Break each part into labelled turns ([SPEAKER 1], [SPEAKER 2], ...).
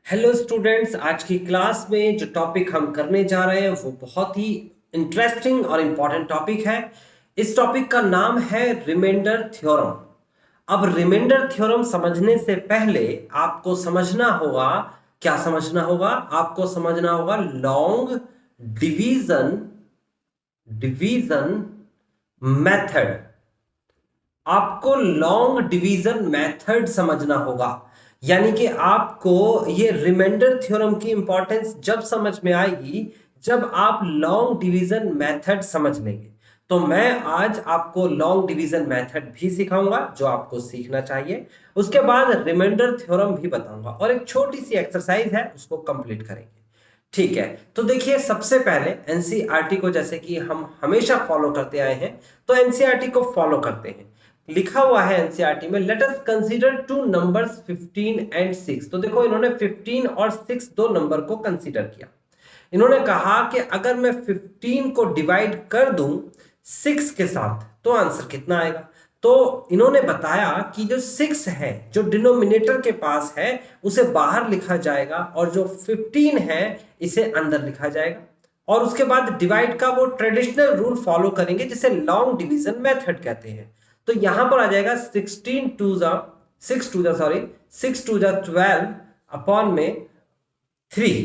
[SPEAKER 1] Hello students, आज की class में जो टॉपिक हम करने जा रहे हैं वो बहुत ही इंटरेस्टिंग और इम्पॉर्टेंट टॉपिक है। इस टॉपिक का नाम है रिमाइंडर थ्योरम। अब रिमाइंडर थ्योरम समझने से पहले आपको समझना होगा, क्या समझना होगा? आपको समझना होगा लॉन्ग डिवीजन डिवीजन मेथड। आपको लॉन्ग डिवीजन मेथड समझना होगा, यानी कि आपको ये रिमाइंडर थ्योरम की इंपॉर्टेंस जब समझ में आएगी जब आप लॉन्ग डिवीजन मेथड समझ लेंगे। तो मैं आज आपको लॉन्ग डिवीजन मेथड भी सिखाऊंगा जो आपको सीखना चाहिए। उसके बाद रिमाइंडर थ्योरम भी बताऊंगा और एक छोटी सी एक्सरसाइज है उसको कंप्लीट करेंगे। ठीक है, तो देखिए सबसे पहले एनसीईआरटी को जैसे कि हम हमेशा फॉलो करते आए हैं, तो एनसीईआरटी को फॉलो करते हैं। लिखा हुआ है एनसीईआरटी में, let us consider two numbers 15 and 6। तो देखो इन्होंने 15 और 6 दो नंबर को कंसीडर किया। इन्होंने कहा कि अगर मैं 15 को डिवाइड कर दूं 6 के साथ तो आंसर कितना आएगा। तो इन्होंने बताया कि जो 6 है जो डिनोमिनेटर के पास है उसे बाहर लिखा जाएगा और जो 15 है इसे अंदर लिखा जाएगा। और उसके बाद डिवाइड का वो ट्रेडिशनल रूल फॉलो करेंगे जिसे लॉन्ग डिवीजन मेथड कहते हैं। तो यहां पर आ जाएगा 6 टू जा 12 अपॉन में 3,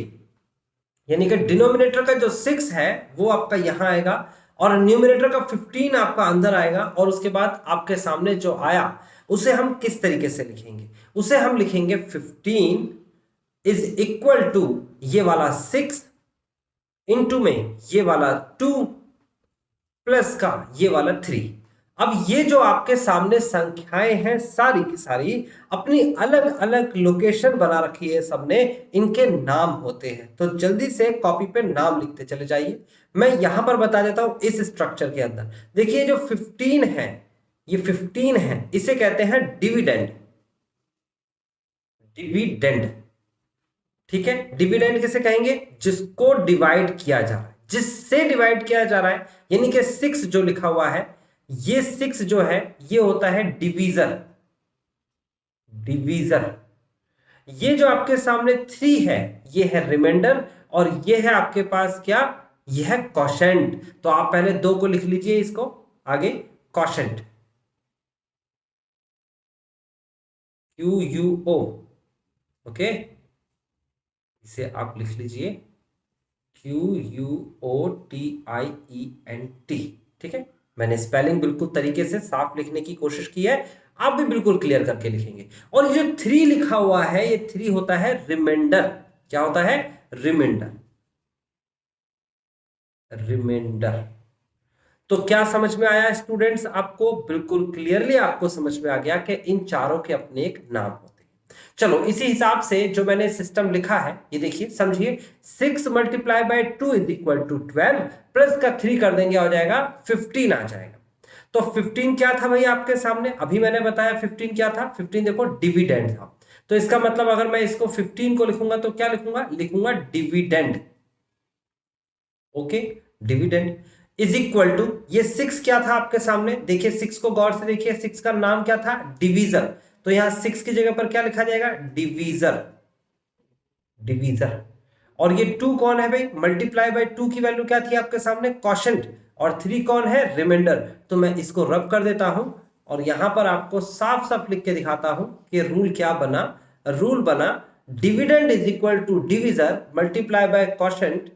[SPEAKER 1] यानी कि डिनोमिनेटर का जो 6 है वो आपका यहां आएगा और न्यूमिनेटर का 15 आपका अंदर आएगा। और उसके बाद आपके सामने जो आया उसे हम किस तरीके से लिखेंगे? उसे हम लिखेंगे 15 इज इक्वल टू ये वाला 6 इंटू में ये वाला 2 प्लस का ये वाला 3। अब ये जो आपके सामने संख्याएं हैं सारी की सारी अपनी अलग अलग लोकेशन बना रखी है सबने, इनके नाम होते हैं। तो जल्दी से कॉपी पे नाम लिखते चले जाइए। मैं यहां पर बता देता हूं इस स्ट्रक्चर के अंदर। देखिए जो 15 है, ये 15 है, इसे कहते हैं डिविडेंड। डिविडेंड, ठीक है। डिविडेंड किसे कहेंगे? जिसको डिवाइड किया जा रहा है, जिससे डिवाइड किया जा रहा है। यानी कि 6 जो लिखा हुआ है, ये 6 जो है ये होता है डिवीजर। डिवीजर। ये जो आपके सामने 3 है ये है रिमाइंडर और ये है आपके पास क्या? यह है क्वोशेंट। तो आप पहले 2 को लिख लीजिए, इसको आगे क्वोशेंट, QUO। ओके, इसे आप लिख लीजिए QUOTIENT। ठीक है, मैंने स्पेलिंग बिल्कुल तरीके से साफ लिखने की कोशिश की है, आप भी बिल्कुल क्लियर करके लिखेंगे। और ये जो 3 लिखा हुआ है ये 3 होता है रिमाइंडर। क्या होता है? रिमाइंडर। रिमाइंडर। तो क्या समझ में आया स्टूडेंट्स? आपको बिल्कुल क्लियरली आपको समझ में आ गया कि इन चारों के अपने एक नाम होते हैं। चलो इसी हिसाब से जो मैंने सिस्टम लिखा है ये देखिए, समझिए। 6 multiply by 2 is equal to 12 plus का 3 कर देंगे, हो जाएगा 15 आ जाएगा। तो 15 क्या था भाई आपके सामने? अभी मैंने बताया 15 क्या था। 15 देखो डिविडेंड था। तो इसका मतलब अगर मैं इसको 15 को लिखूंगा तो क्या लिखूंगा? लिखूंगा dividend. Okay, dividend is equal to ये 6 क्या था आपके सामने? देखिए 6 को गौर से देखिए, 6 का नाम क्या था? डिवीजर। तो यहां 6 की जगह पर क्या लिखा जाएगा? डिवीजर। डिवीजर। और ये 2 कौन है भाई? मल्टीप्लाई बाय 2 की वैल्यू क्या थी आपके सामने? क्वोशेंट। और 3 कौन है? रिमाइंडर। तो मैं इसको रब कर देता हूं और यहां पर आपको साफ साफ लिख के दिखाता हूं कि रूल क्या बना। रूल बना dividend is equal to divisor multiply by quotient,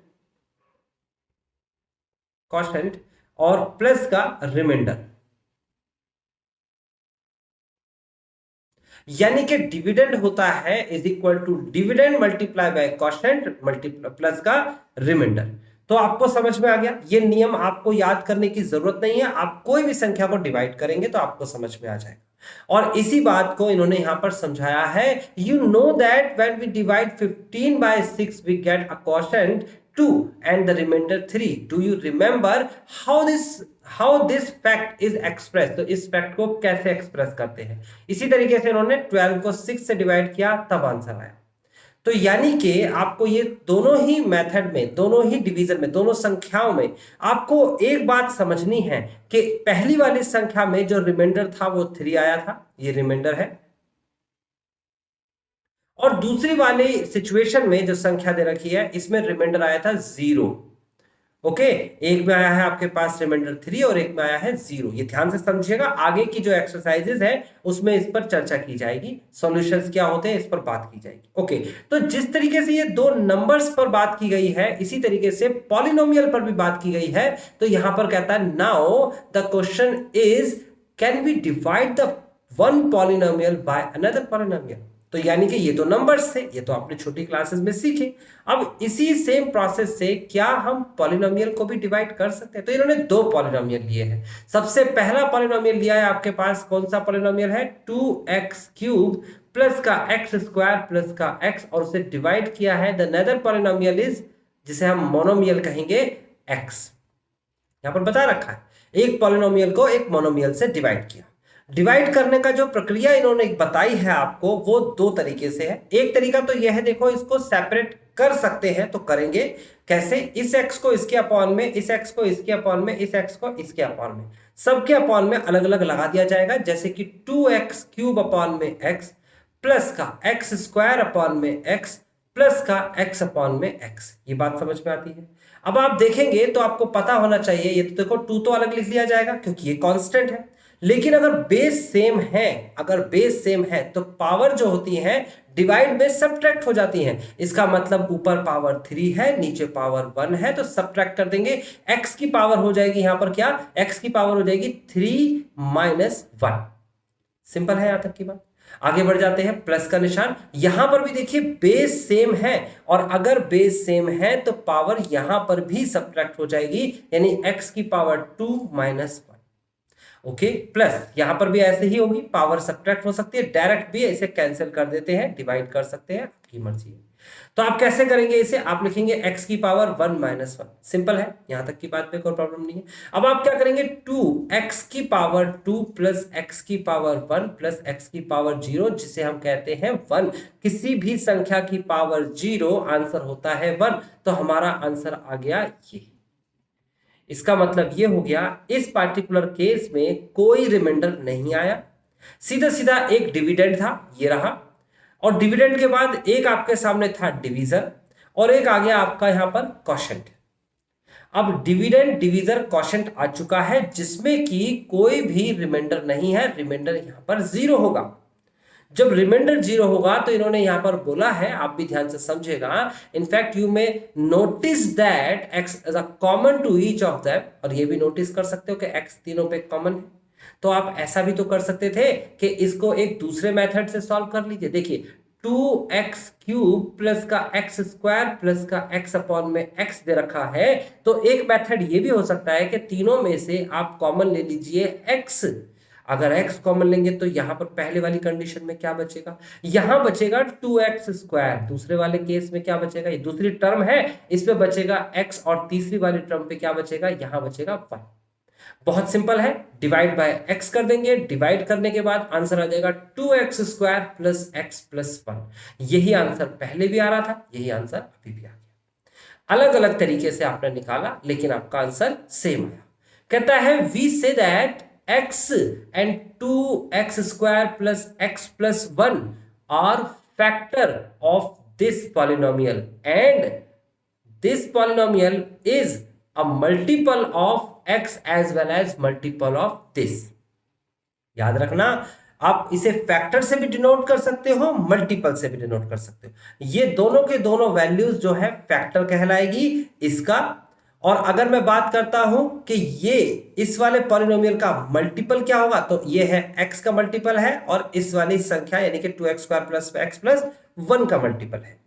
[SPEAKER 1] quotient और प्लस का रिमाइंडर। यानी कि डिविडेंड होता है is equal to dividend multiply by quotient multiply plus का रिमाइंडर। तो आपको समझ में आ गया। ये नियम आपको याद करने की जरूरत नहीं है, आप कोई भी संख्या को डिवाइड करेंगे तो आपको समझ में आ जाएगा। और इसी बात को इन्होंने यहां पर समझाया है। You know that when we divide 15 by 6 we get a quotient 2 and the remainder 3. Do you remember how this fact is expressed? तो इस फैक्ट को कैसे एक्सप्रेस करते हैं? इसी तरीके से इन्होंने 12 को 6 से डिवाइड किया तब आंसर आया। तो यानी कि आपको ये दोनों ही मेथड में, दोनों ही डिवीजन में, दोनों संख्याओं में आपको एक बात समझनी है कि पहली वाली संख्या में जो रिमाइंडर था वो 3 आया था, ये रिमाइंडर है। और दूसरी वाली सिचुएशन में जो संख्या दे रखी है इसमें रिमाइंडर आया था 0। ओके, एक में आया है आपके पास रिमाइंडर 3 और एक में आया है 0। ये ध्यान से समझिएगा, आगे की जो एक्सरसाइजेज है उसमें इस पर चर्चा की जाएगी, सॉल्यूशंस क्या होते हैं इस पर बात की जाएगी। ओके, तो जिस तरीके से ये दो नंबर्स पर बात की गई है इसी तरीके से पॉलिनोमियल पर भी बात की गई है। तो यहां पर कहता है now the question is can we divide the one polynomial by another polynomial. तो यानी कि ये तो नंबर्स थे, ये तो आपने छोटी क्लासेस में सीखे। अब इसी सेम प्रोसेस से क्या हम पॉलिनोमियल को भी डिवाइड कर सकते हैं? तो इन्होंने दो पॉलिनोमियल लिए हैं। सबसे पहला पॉलिनोमियल लिया है आपके पास, कौन सा पॉलिनोमियल है? 2x³ प्लस का x² प्लस का x, और उसे डिवाइड किया है। द अनदर पॉलिनोमियल इज, जिसे हम मोनोमियल कहेंगे, x। यहां पर बता रखा है, एक पॉलिनोमियल को एक मोनोमियल से डिवाइड किया। डिवाइड करने का जो प्रक्रिया इन्होंने बताई है आपको वो दो तरीके से है। एक तरीका तो यह है, देखो इसको सेपरेट कर सकते हैं तो करेंगे कैसे? इस x को इसके अपॉन में, इस x को इसके अपॉन में, इस x को इसके अपॉन में, सबके अपॉन में अलग अलग लगा दिया जाएगा। जैसे कि 2x³ अपॉन में x प्लस का x² अपॉन में x प्लस का x अपॉन में x। ये बात समझ में आती है? अब आप देखेंगे तो आपको पता होना चाहिए, ये तो देखो 2 तो अलग लिख लिया जाएगा क्योंकि ये कांस्टेंट है। लेकिन अगर बेस सेम है, अगर बेस सेम है तो पावर जो होती है डिवाइड में सब्ट्रैक्ट हो जाती हैं। इसका मतलब ऊपर पावर 3 है, नीचे पावर 1 है, तो सब्ट्रैक्ट कर देंगे। x की पावर हो जाएगी यहां पर क्या? x की पावर हो जाएगी 3 - 1। सिंपल है यहां तक की बात। आगे बढ़ जाते हैं, प्लस का निशान। यहां पर भी देखिए बेस सेम है, और अगर बेस सेम है तो पावर यहां पर भी सब्ट्रैक्ट हो जाएगी, यानी x की पावर 2 - 1। ओके, प्लस यहां पर भी ऐसे ही होगी, पावर सब्ट्रैक्ट हो सकती है, डायरेक्ट भी इसे कैंसिल कर देते हैं, डिवाइड कर सकते हैं, आपकी मर्जी है। तो आप कैसे करेंगे इसे? आप लिखेंगे x की पावर 1 - 1। सिंपल है, यहां तक की बात पे कोई प्रॉब्लम नहीं है। अब आप क्या करेंगे? 2x की पावर 2 प्लस x की पावर 1 प्लस x की पावर 0, जिसे हम कहते हैं 1। किसी भी संख्या की पावर 0 आंसर होता है 1, तो हमारा आंसर आ गया ये। इसका मतलब ये हो गया, इस पार्टिकुलर केस में कोई रिमाइंडर नहीं आया, सीधा सीधा एक डिविडेंड था, ये रहा, और डिविडेंड के बाद एक आपके सामने था डिवीजर, और एक आ गया आपका यहां पर क्वोशंट। अब डिविडेंड, डिवीजर, क्वोशंट आ चुका है, जिसमें कि कोई भी रिमाइंडर नहीं है, रिमाइंडर यहां पर 0 होगा। जब रिमाइंडर 0 होगा तो इन्होंने यहां पर बोला है, आप भी ध्यान से समझेगा, in fact you may notice that x is a common to each of them, और ये भी नोटिस कर सकते हो कि x तीनों पे कॉमन है। तो आप ऐसा भी तो कर सकते थे कि इसको एक दूसरे मेथड से सॉल्व कर लीजिए। देखिए 2x³ प्लस का x² प्लस का x अपॉन में x दे रखा है, तो एक मेथड ये भी हो सकता है कि तीनों में से आप कॉमन ले लीजिए x। अगर x कॉमन लेंगे तो यहां पर पहले वाली कंडीशन में क्या बचेगा? यहां बचेगा 2x²। दूसरे वाले केस में क्या बचेगा? ये दूसरी टर्म है, इसमें बचेगा x, और तीसरी वाली टर्म पे क्या बचेगा? यहां बचेगा 1। बहुत सिंपल है, डिवाइड बाय x कर देंगे, डिवाइड करने के बाद आंसर आ जाएगा 2x² प्लस x प्लस 1। यही आंसर पहले भी आ रहा था, यही आंसर अभी भी आ गया। अलग अलग तरीके से आपने निकाला, लेकिन आपका आंसर सेम आया। कहता है we say that x and 2x² plus x plus 1 are factor of this polynomial, and this polynomial is a multiple of x as well as multiple of this। याद रखना, आप इसे फैक्टर से भी denote कर सकते हो, मल्टीपल से भी डिनोट कर सकते हो। ये दोनों के दोनों वैल्यूज जो है फैक्टर कहलाएगी इसका। और अगर मैं बात करता हूं कि ये इस वाले पॉलिनोमियल का मल्टीपल क्या होगा, तो ये है x का मल्टीपल है, और इस वाली संख्या यानी कि 2x² प्लस x प्लस 1 का मल्टीपल है।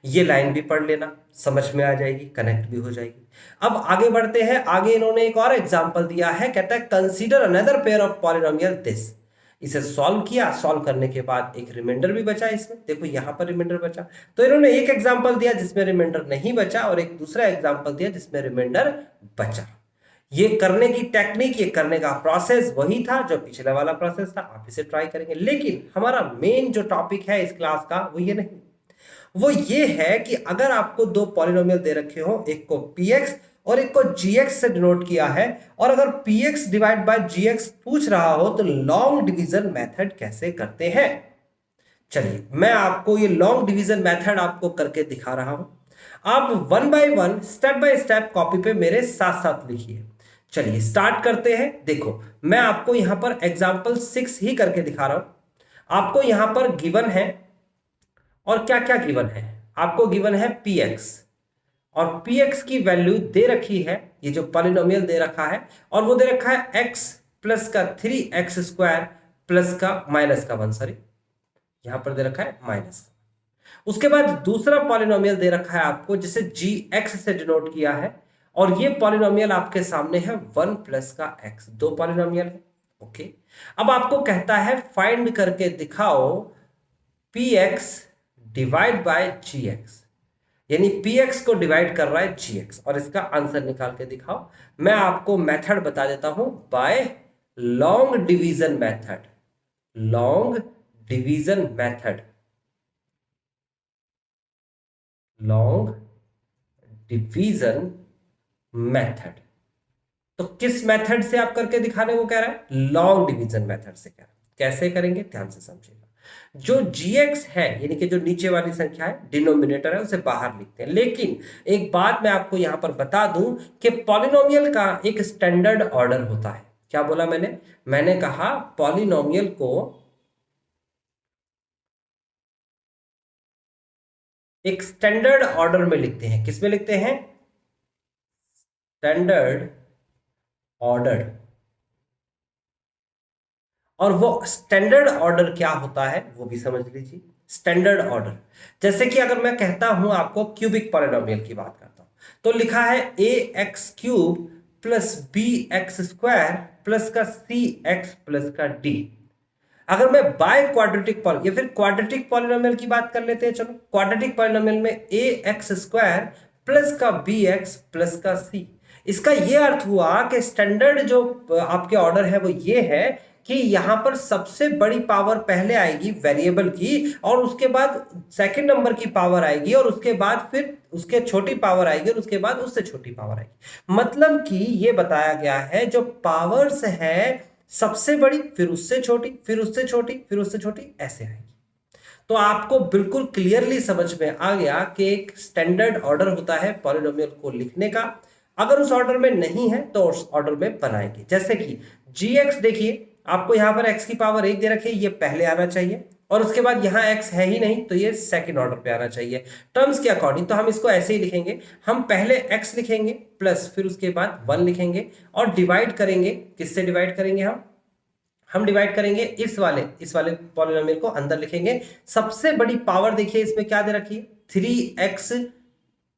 [SPEAKER 1] ये लाइन भी पढ़ लेना, समझ में आ जाएगी, कनेक्ट भी हो जाएगी। अब आगे बढ़ते हैं, आगे इन्होंने एक और एग्जांपल दिया है, कहता है consider another pair of polynomial this. इसे सॉल्व किया, सॉल्व करने के बाद एक रिमाइंडर भी बचा इसमें, देखो यहां पर रिमाइंडर बचा। तो इन्होंने एक एग्जांपल दिया जिसमें रिमाइंडर नहीं बचा, और एक दूसरा एग्जांपल दिया जिसमें रिमाइंडर बचा। ये करने की टेक्निक, ये करने का प्रोसेस वही था जो पिछला वाला प्रोसेस था, आप इसे ट्राई करेंगे। लेकिन हमारा मेन जो टॉपिक है इस क्लास का वो ये नहीं, वो ये है कि अगर आपको दो पॉलिनोमियल दे रखे हो, एक को px और एक को gx से डिनोट किया है, और अगर px डिवाइड बाय gx पूछ रहा हो तो लॉन्ग डिवीजन मेथड कैसे करते हैं। चलिए मैं आपको ये लॉन्ग डिवीजन मेथड आपको करके दिखा रहा हूं, आप one by one step by step copy पे मेरे साथ साथ लिखिए। चलिए स्टार्ट करते हैं। देखो मैं आपको यहां पर एग्जांपल 6 ही करके दिखा रहा हूं। आपको यहां पर गिवन है, और क्या क्या गिवन है, आपको गिवन है px, और px की वैल्यू दे रखी है, ये जो पॉलिनोमियल दे रखा है, और वो दे रखा है x प्लस का 3x स्क्वायर प्लस का माइनस का 1, सॉरी यहां पर दे रखा है माइनस का। उसके बाद दूसरा पॉलिनोमियल दे रखा है आपको, जिसे gx से डिनोट किया है, और ये पॉलिनोमियल आपके सामने है 1 प्लस का x, दो पॉलिनोमियल है। ओके, अब आपको कहता है फाइंड करके दिखाओ px डिवाइड बाय gx, यानी px को डिवाइड कर रहा है gx, और इसका आंसर निकाल के दिखाओ। मैं आपको मेथड बता देता हूं, by long division method, long division method, long division method. तो किस मेथड से आप करके दिखाने को कह रहा है? लॉन्ग डिवीजन मेथड से कह रहा है। कैसे करेंगे ध्यान से समझिएगा। जो gx है, यानी कि जो नीचे वाली संख्या है, डिनोमिनेटर है, उसे बाहर लिखते हैं। लेकिन एक बात मैं आपको यहां पर बता दूं कि पॉलिनोमियल का एक स्टैंडर्ड ऑर्डर होता है। क्या बोला मैंने कहा पॉलिनोमियल को एक स्टैंडर्ड ऑर्डर में लिखते हैं। किस में लिखते हैं? Standard order. और वो स्टैंडर्ड ऑर्डर क्या होता है वो भी समझ लीजिए। स्टैंडर्ड ऑर्डर, जैसे कि अगर मैं कहता हूं आपको क्यूबिक पॉलिनोमियल की बात करता हूं, तो लिखा है A x cube plus B x square plus का सी एक्स प्लस का डी। अगर मैं बाय क्वाड्रेटिक या फिर क्वाड्रेटिक पॉलिनोमियल की बात कर लेते हैं, चलो क्वाड्रेटिक पॉलिनोमियल में ए एक्स स्क्वायर प्लस का बी एक्स प्लस का सी। इसका यह अर्थ हुआ कि स्टैंडर्ड जो आपके ऑर्डर है वो ये है कि यहां पर सबसे बड़ी पावर पहले आएगी वेरिएबल की, और उसके बाद सेकंड नंबर की पावर आएगी, और उसके बाद फिर उसके छोटी पावर आएगी, और उसके बाद उससे छोटी पावर आएगी। मतलब कि ये बताया गया है जो पावर्स है सबसे बड़ी, फिर उससे छोटी, फिर उससे छोटी, फिर उससे छोटी, ऐसे आएगी। तो आपको बिल्कुल क्लियरली समझ में आ गया कि एक स्टैंडर्ड ऑर्डर होता है पॉलिनोमियल को लिखने का। अगर उस ऑर्डर में नहीं है तो उस ऑर्डर में बनाएंगे। जैसे कि gx, देखिए आपको यहां पर x की पावर 1 दे रखी है, ये पहले आना चाहिए, और उसके बाद यहां x है ही नहीं तो ये सेकंड ऑर्डर पे आना चाहिए टर्म्स के अकॉर्डिंग। तो हम इसको ऐसे ही लिखेंगे, हम पहले x लिखेंगे प्लस फिर उसके बाद 1 लिखेंगे, और डिवाइड करेंगे। किससे डिवाइड करेंगे? हम डिवाइड करेंगे इस वाले पॉलिनोमियल को अंदर लिखेंगे। सबसे बड़ी पावर देखिए इसमें क्या दे रखी है? 3x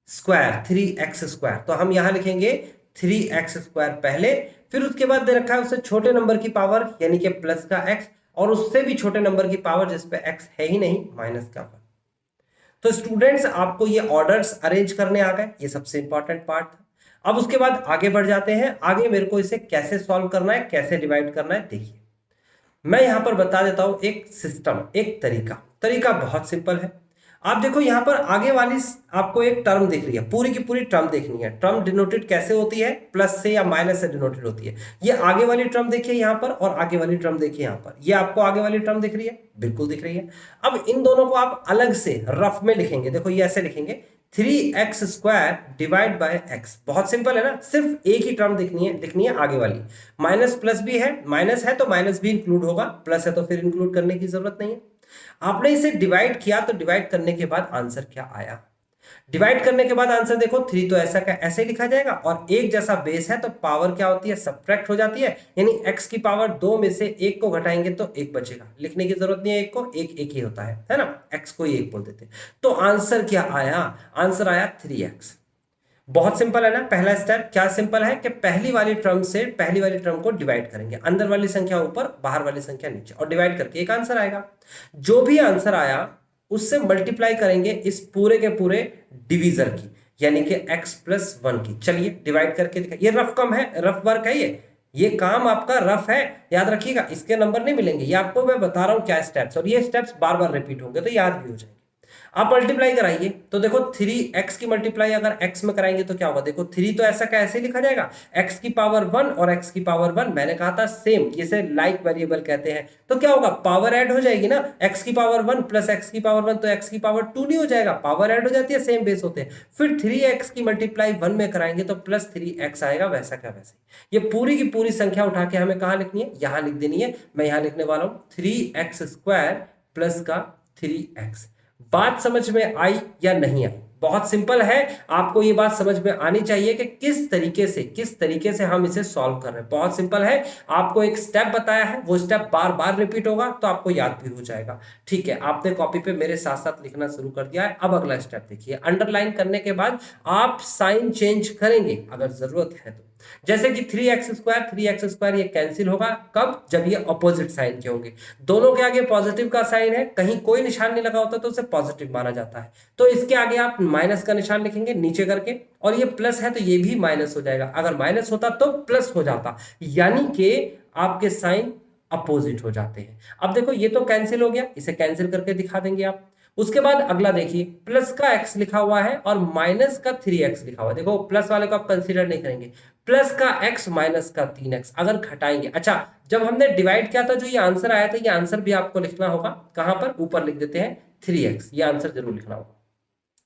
[SPEAKER 1] square, 3x square. तो हम यहां लिखेंगे 3x स्क्वायर पहले, फिर उसके बाद दे रखा है उससे छोटे नंबर की पावर, यानी कि प्लस का x, और उससे भी छोटे नंबर की पावर जिस पे x है ही नहीं, माइनस का 1। तो स्टूडेंट्स आपको ये ऑर्डर्स अरेंज करने आ गए, ये सबसे इंपॉर्टेंट पार्ट था। अब उसके बाद आगे बढ़ जाते हैं। आगे मेरे को इसे कैसे सॉल्व करना है, कैसे डिवाइड करना है, देखिए मैं यहां पर बता देता हूं एक सिस्टम, एक तरीका बहुत सिंपल है। आप देखो यहां पर आगे वाली आपको एक टर्म दिख रही है, पूरी की पूरी टर्म देखनी है। टर्म डिनोटेड कैसे होती है? प्लस से या माइनस से डिनोटेड होती है। ये आगे वाली टर्म देखिए यहां पर, और आगे वाली टर्म देखिए यहां पर। ये आपको आगे वाली टर्म दिख रही है, बिल्कुल दिख रही है। अब इन दोनों को आप अलग से रफ में लिखेंगे। देखो ये ऐसे लिखेंगे 3x square divide by x। बहुत सिंपल है ना, सिर्फ एक ही टर्म लिखनी है आगे वाली। माइनस प्लस भी है, माइनस है तो माइनस भी इंक्लूड होगा, प्लस है तो फिर इंक्लूड करने की जरूरत नहीं है। आपने इसे डिवाइड किया, तो डिवाइड करने के बाद आंसर क्या आया? डिवाइड करने के बाद आंसर देखो 3 तो ऐसा का ऐसे लिखा जाएगा, और एक जैसा बेस है तो पावर क्या होती है? सब्ट्रैक्ट हो जाती है, यानी x की पावर 2 में से 1 को घटाएंगे तो 1 बचेगा। लिखने की जरूरत नहीं है, 1 को, एक ही होता है ना, x को ही 1 बोल देते हैं। तो आंसर क्या आया? आंसर आया 3x। बहुत सिंपल है ना। पहला स्टेप क्या सिंपल है कि पहली वाली टर्म को डिवाइड करेंगे, अंदर वाली संख्या ऊपर, बाहर वाली संख्या नीचे, और डिवाइड करके एक आंसर आएगा। जो भी आंसर आया उससे मल्टीप्लाई करेंगे इस पूरे के पूरे डिवीजर की, यानी कि x प्लस 1 की। चलिए डिवाइड करके दिखा। ये रफ कम है, रफ वर्क है, ये काम आपका रफ है, याद रखिएगा। इसके नंबर नहीं मिलेंगे, ये आपको मैं बता रहा हूं क्या स्टेप्स, और ये स्टेप्स बार बार रिपीट होंगे तो याद भी हो जाएंगे। आप मल्टीप्लाई कराइए तो देखो 3x की मल्टीप्लाई अगर x में कराएंगे तो क्या होगा, देखो 3 तो ऐसा कैसे लिखा जाएगा, x की पावर 1 और x की पावर 1, मैंने कहा था सेम, इसे लाइक वेरिएबल कहते हैं। तो क्या होगा, पावर ऐड हो जाएगी ना, x की पावर 1 प्लस x की पावर 1 तो x की पावर 2 नहीं हो जाएगा, पावर ऐड हो जाती है, सेम बेस होते हैं। फिर 3x की मल्टीप्लाई 1 में कराएंगे तो प्लस 3x आएगा, वैसा क्या वैसे। ये पूरी की पूरी संख्या उठा के हमें कहां लिखनी है, यहां लिख देनी है। मैं यहां लिखने वाला हूं 3x² प्लस का 3x। बात समझ में आई या नहीं आई? बहुत सिंपल है, आपको ये बात समझ में आनी चाहिए कि किस तरीके से हम इसे सॉल्व कर रहे हैं। बहुत सिंपल है, आपको एक स्टेप बताया है, वो स्टेप बार बार रिपीट होगा तो आपको याद भी हो जाएगा। ठीक है, आपने कॉपी पे मेरे साथ साथ लिखना शुरू कर दिया है। अब अगला स्टेप देखिए, अंडरलाइन करने के बाद आप साइन चेंज करेंगे अगर जरूरत है तो। जैसे कि 3x² ये कैंसिल होगा कब, जब ये अपोजिट साइन के होंगे, दोनों के आगे पॉजिटिव का साइन है, कहीं कोई निशान नहीं लगा होता तो उसे पॉजिटिव माना जाता है। तो इसके आगे आप माइनस का निशान लिखेंगे नीचे करके, और ये प्लस है तो ये भी माइनस हो जाएगा, अगर माइनस होता तो प्लस हो जाता, यानी कि आपके साइन अपोजिट हो जाते हैं। अब देखो ये तो कैंसिल हो गया, इसे कैंसिल करके दिखा देंगे आप। उसके बाद अगला देखिए, प्लस का x लिखा हुआ है और माइनस का 3x लिखा हुआ है। देखो प्लस वाले को आप कंसीडर नहीं करेंगे, प्लस का x माइनस का 3x अगर घटाएंगे, अच्छा जब हमने डिवाइड किया था जो ये आंसर आया था, ये आंसर भी आपको लिखना होगा, कहां पर, ऊपर लिख देते हैं 3x, ये आंसर जरूर लिखना होगा।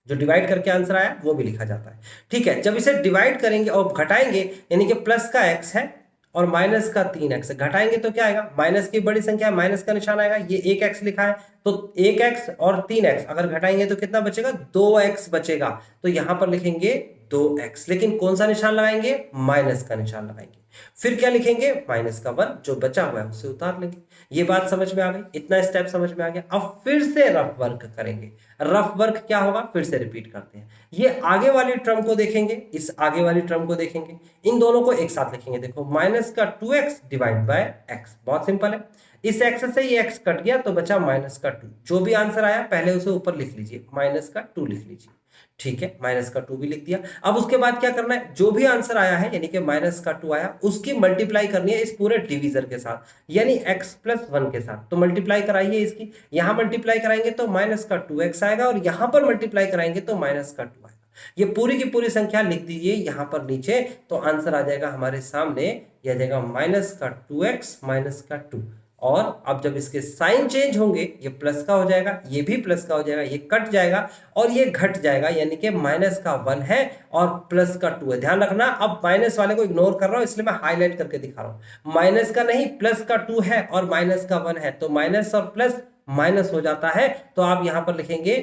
[SPEAKER 1] जो डिवाइड करके आंसर आया वो भी लिखा जाता है। ठीक है, जब इसे डिवाइड करेंगे और घटाएंगे, यानी कि प्लस का x है और माइनस का 3x घटाएंगे तो क्या आएगा, माइनस की बड़ी संख्या माइनस का निशान आएगा, ये 1x लिखा है तो 1x और 3x अगर घटाएंगे तो कितना बचेगा, 2x बचेगा, तो यहां पर लिखेंगे 2x, लेकिन कौन सा निशान लगाएंगे, माइनस का निशान लगाएंगे। फिर क्या लिखेंगे, माइनस का 1, जो बचा हुआ है उसे उतार लेंगे। ये बात समझ में आ गई, इतना स्टेप समझ में आ गया। अब फिर से रफ वर्क करेंगे। रफ वर्क क्या होगा, फिर से रिपीट करते हैं। ये आगे वाली टर्म को देखेंगे, इस आगे वाली टर्म को देखेंगे, इन दोनों को एक साथ लिखेंगे। देखो माइनस का 2x डिवाइड बाय x, बहुत सिंपल है। इस x से ये x कट गया तो बचा माइनस का 2, जो भी आंसर आया पहले उसे ऊपर लिख लीजिए, माइनस का 2 लिख लीजिए। ठीक है, माइनस का 2 भी लिख दिया। अब उसके बाद क्या करना है, जो भी आंसर आया है यानी कि माइनस का 2 आया, उसकी मल्टीप्लाई करनी है इस पूरे डिवीजर के साथ, यानी x प्लस 1 के साथ। तो मल्टीप्लाई कराइए इसकी, यहां मल्टीप्लाई कराएंगे तो माइनस का 2x आएगा, और यहां पर मल्टीप्लाई कराएंगे तो माइनस का 2 आएगा। ये पूरी की पूरी संख्या लिख दीजिए यहां पर नीचे, तो आंसर आ जाएगा हमारे सामने, यह आ जाएगा माइनस का 2x माइनस का 2। और अब जब इसके साइन चेंज होंगे, ये प्लस का हो जाएगा, ये भी प्लस का हो जाएगा, ये कट जाएगा और ये घट जाएगा, यानी कि माइनस का 1 है और प्लस का 2 है। ध्यान रखना, अब माइनस वाले को इग्नोर कर रहा हूं इसलिए मैं हाईलाइट करके दिखा रहा हूं। माइनस का नहीं, प्लस का 2 है और माइनस का 1 है, तो माइनस और प्लस माइनस हो जाता है, तो आप यहां पर लिखेंगे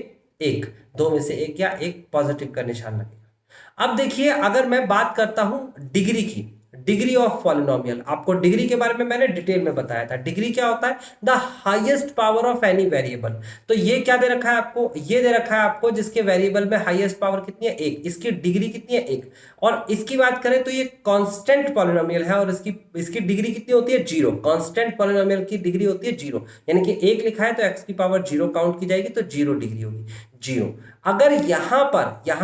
[SPEAKER 1] 1, दो में से एक या एक पॉजिटिव का निशान लगेगा। अब देखिए, अगर मैं बात करता हूं डिग्री की, डिग्री ऑफ पॉलिनोमियल, आपको डिग्री के बारे में मैंने डिटेल में बताया था। डिग्री क्या होता है, the highest power of any variable. तो ये क्या दे रखा है आपको, ये दे रखा है आपको जिसके वेरिएबल में हाईएस्ट पावर कितनी है, 1, इसकी डिग्री कितनी है, 1। और इसकी बात करें तो ये कांस्टेंट पॉलिनोमियल है और इसकी डिग्री कितनी होती है, 0। कांस्टेंट पॉलिनोमियल की डिग्री होती है 0, यानी कि 1 लिखा है तो x की पावर 0 काउंट की जाएगी तो 0 डिग्री होगी, 0। अगर यहां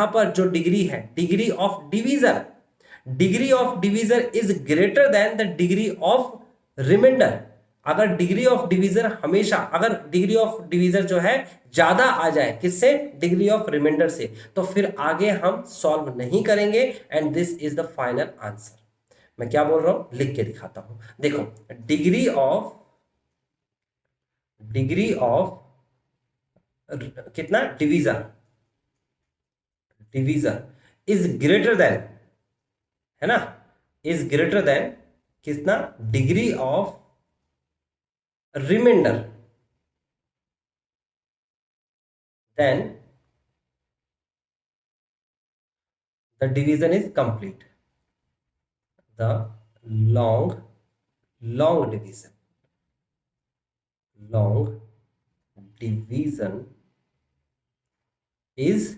[SPEAKER 1] पर जो डिग्री है, degree of divisor, degree of divisor is greater than the degree of remainder. अगर डिग्री ऑफ डिवीजर हमेशा, अगर डिग्री ऑफ डिवीजर जो है ज्यादा आ जाए किससे, डिग्री ऑफ रिमाइंडर से, तो फिर आगे हम सॉल्व नहीं करेंगे, and this is the final answer. मैं क्या बोल रहा हूं, लिख के दिखाता हूं। देखो डिग्री ऑफ कितना, डिवीजर इज ग्रेटर देन, है ना, इज ग्रेटर देन कितना, degree of remainder, then the division is complete. The long division is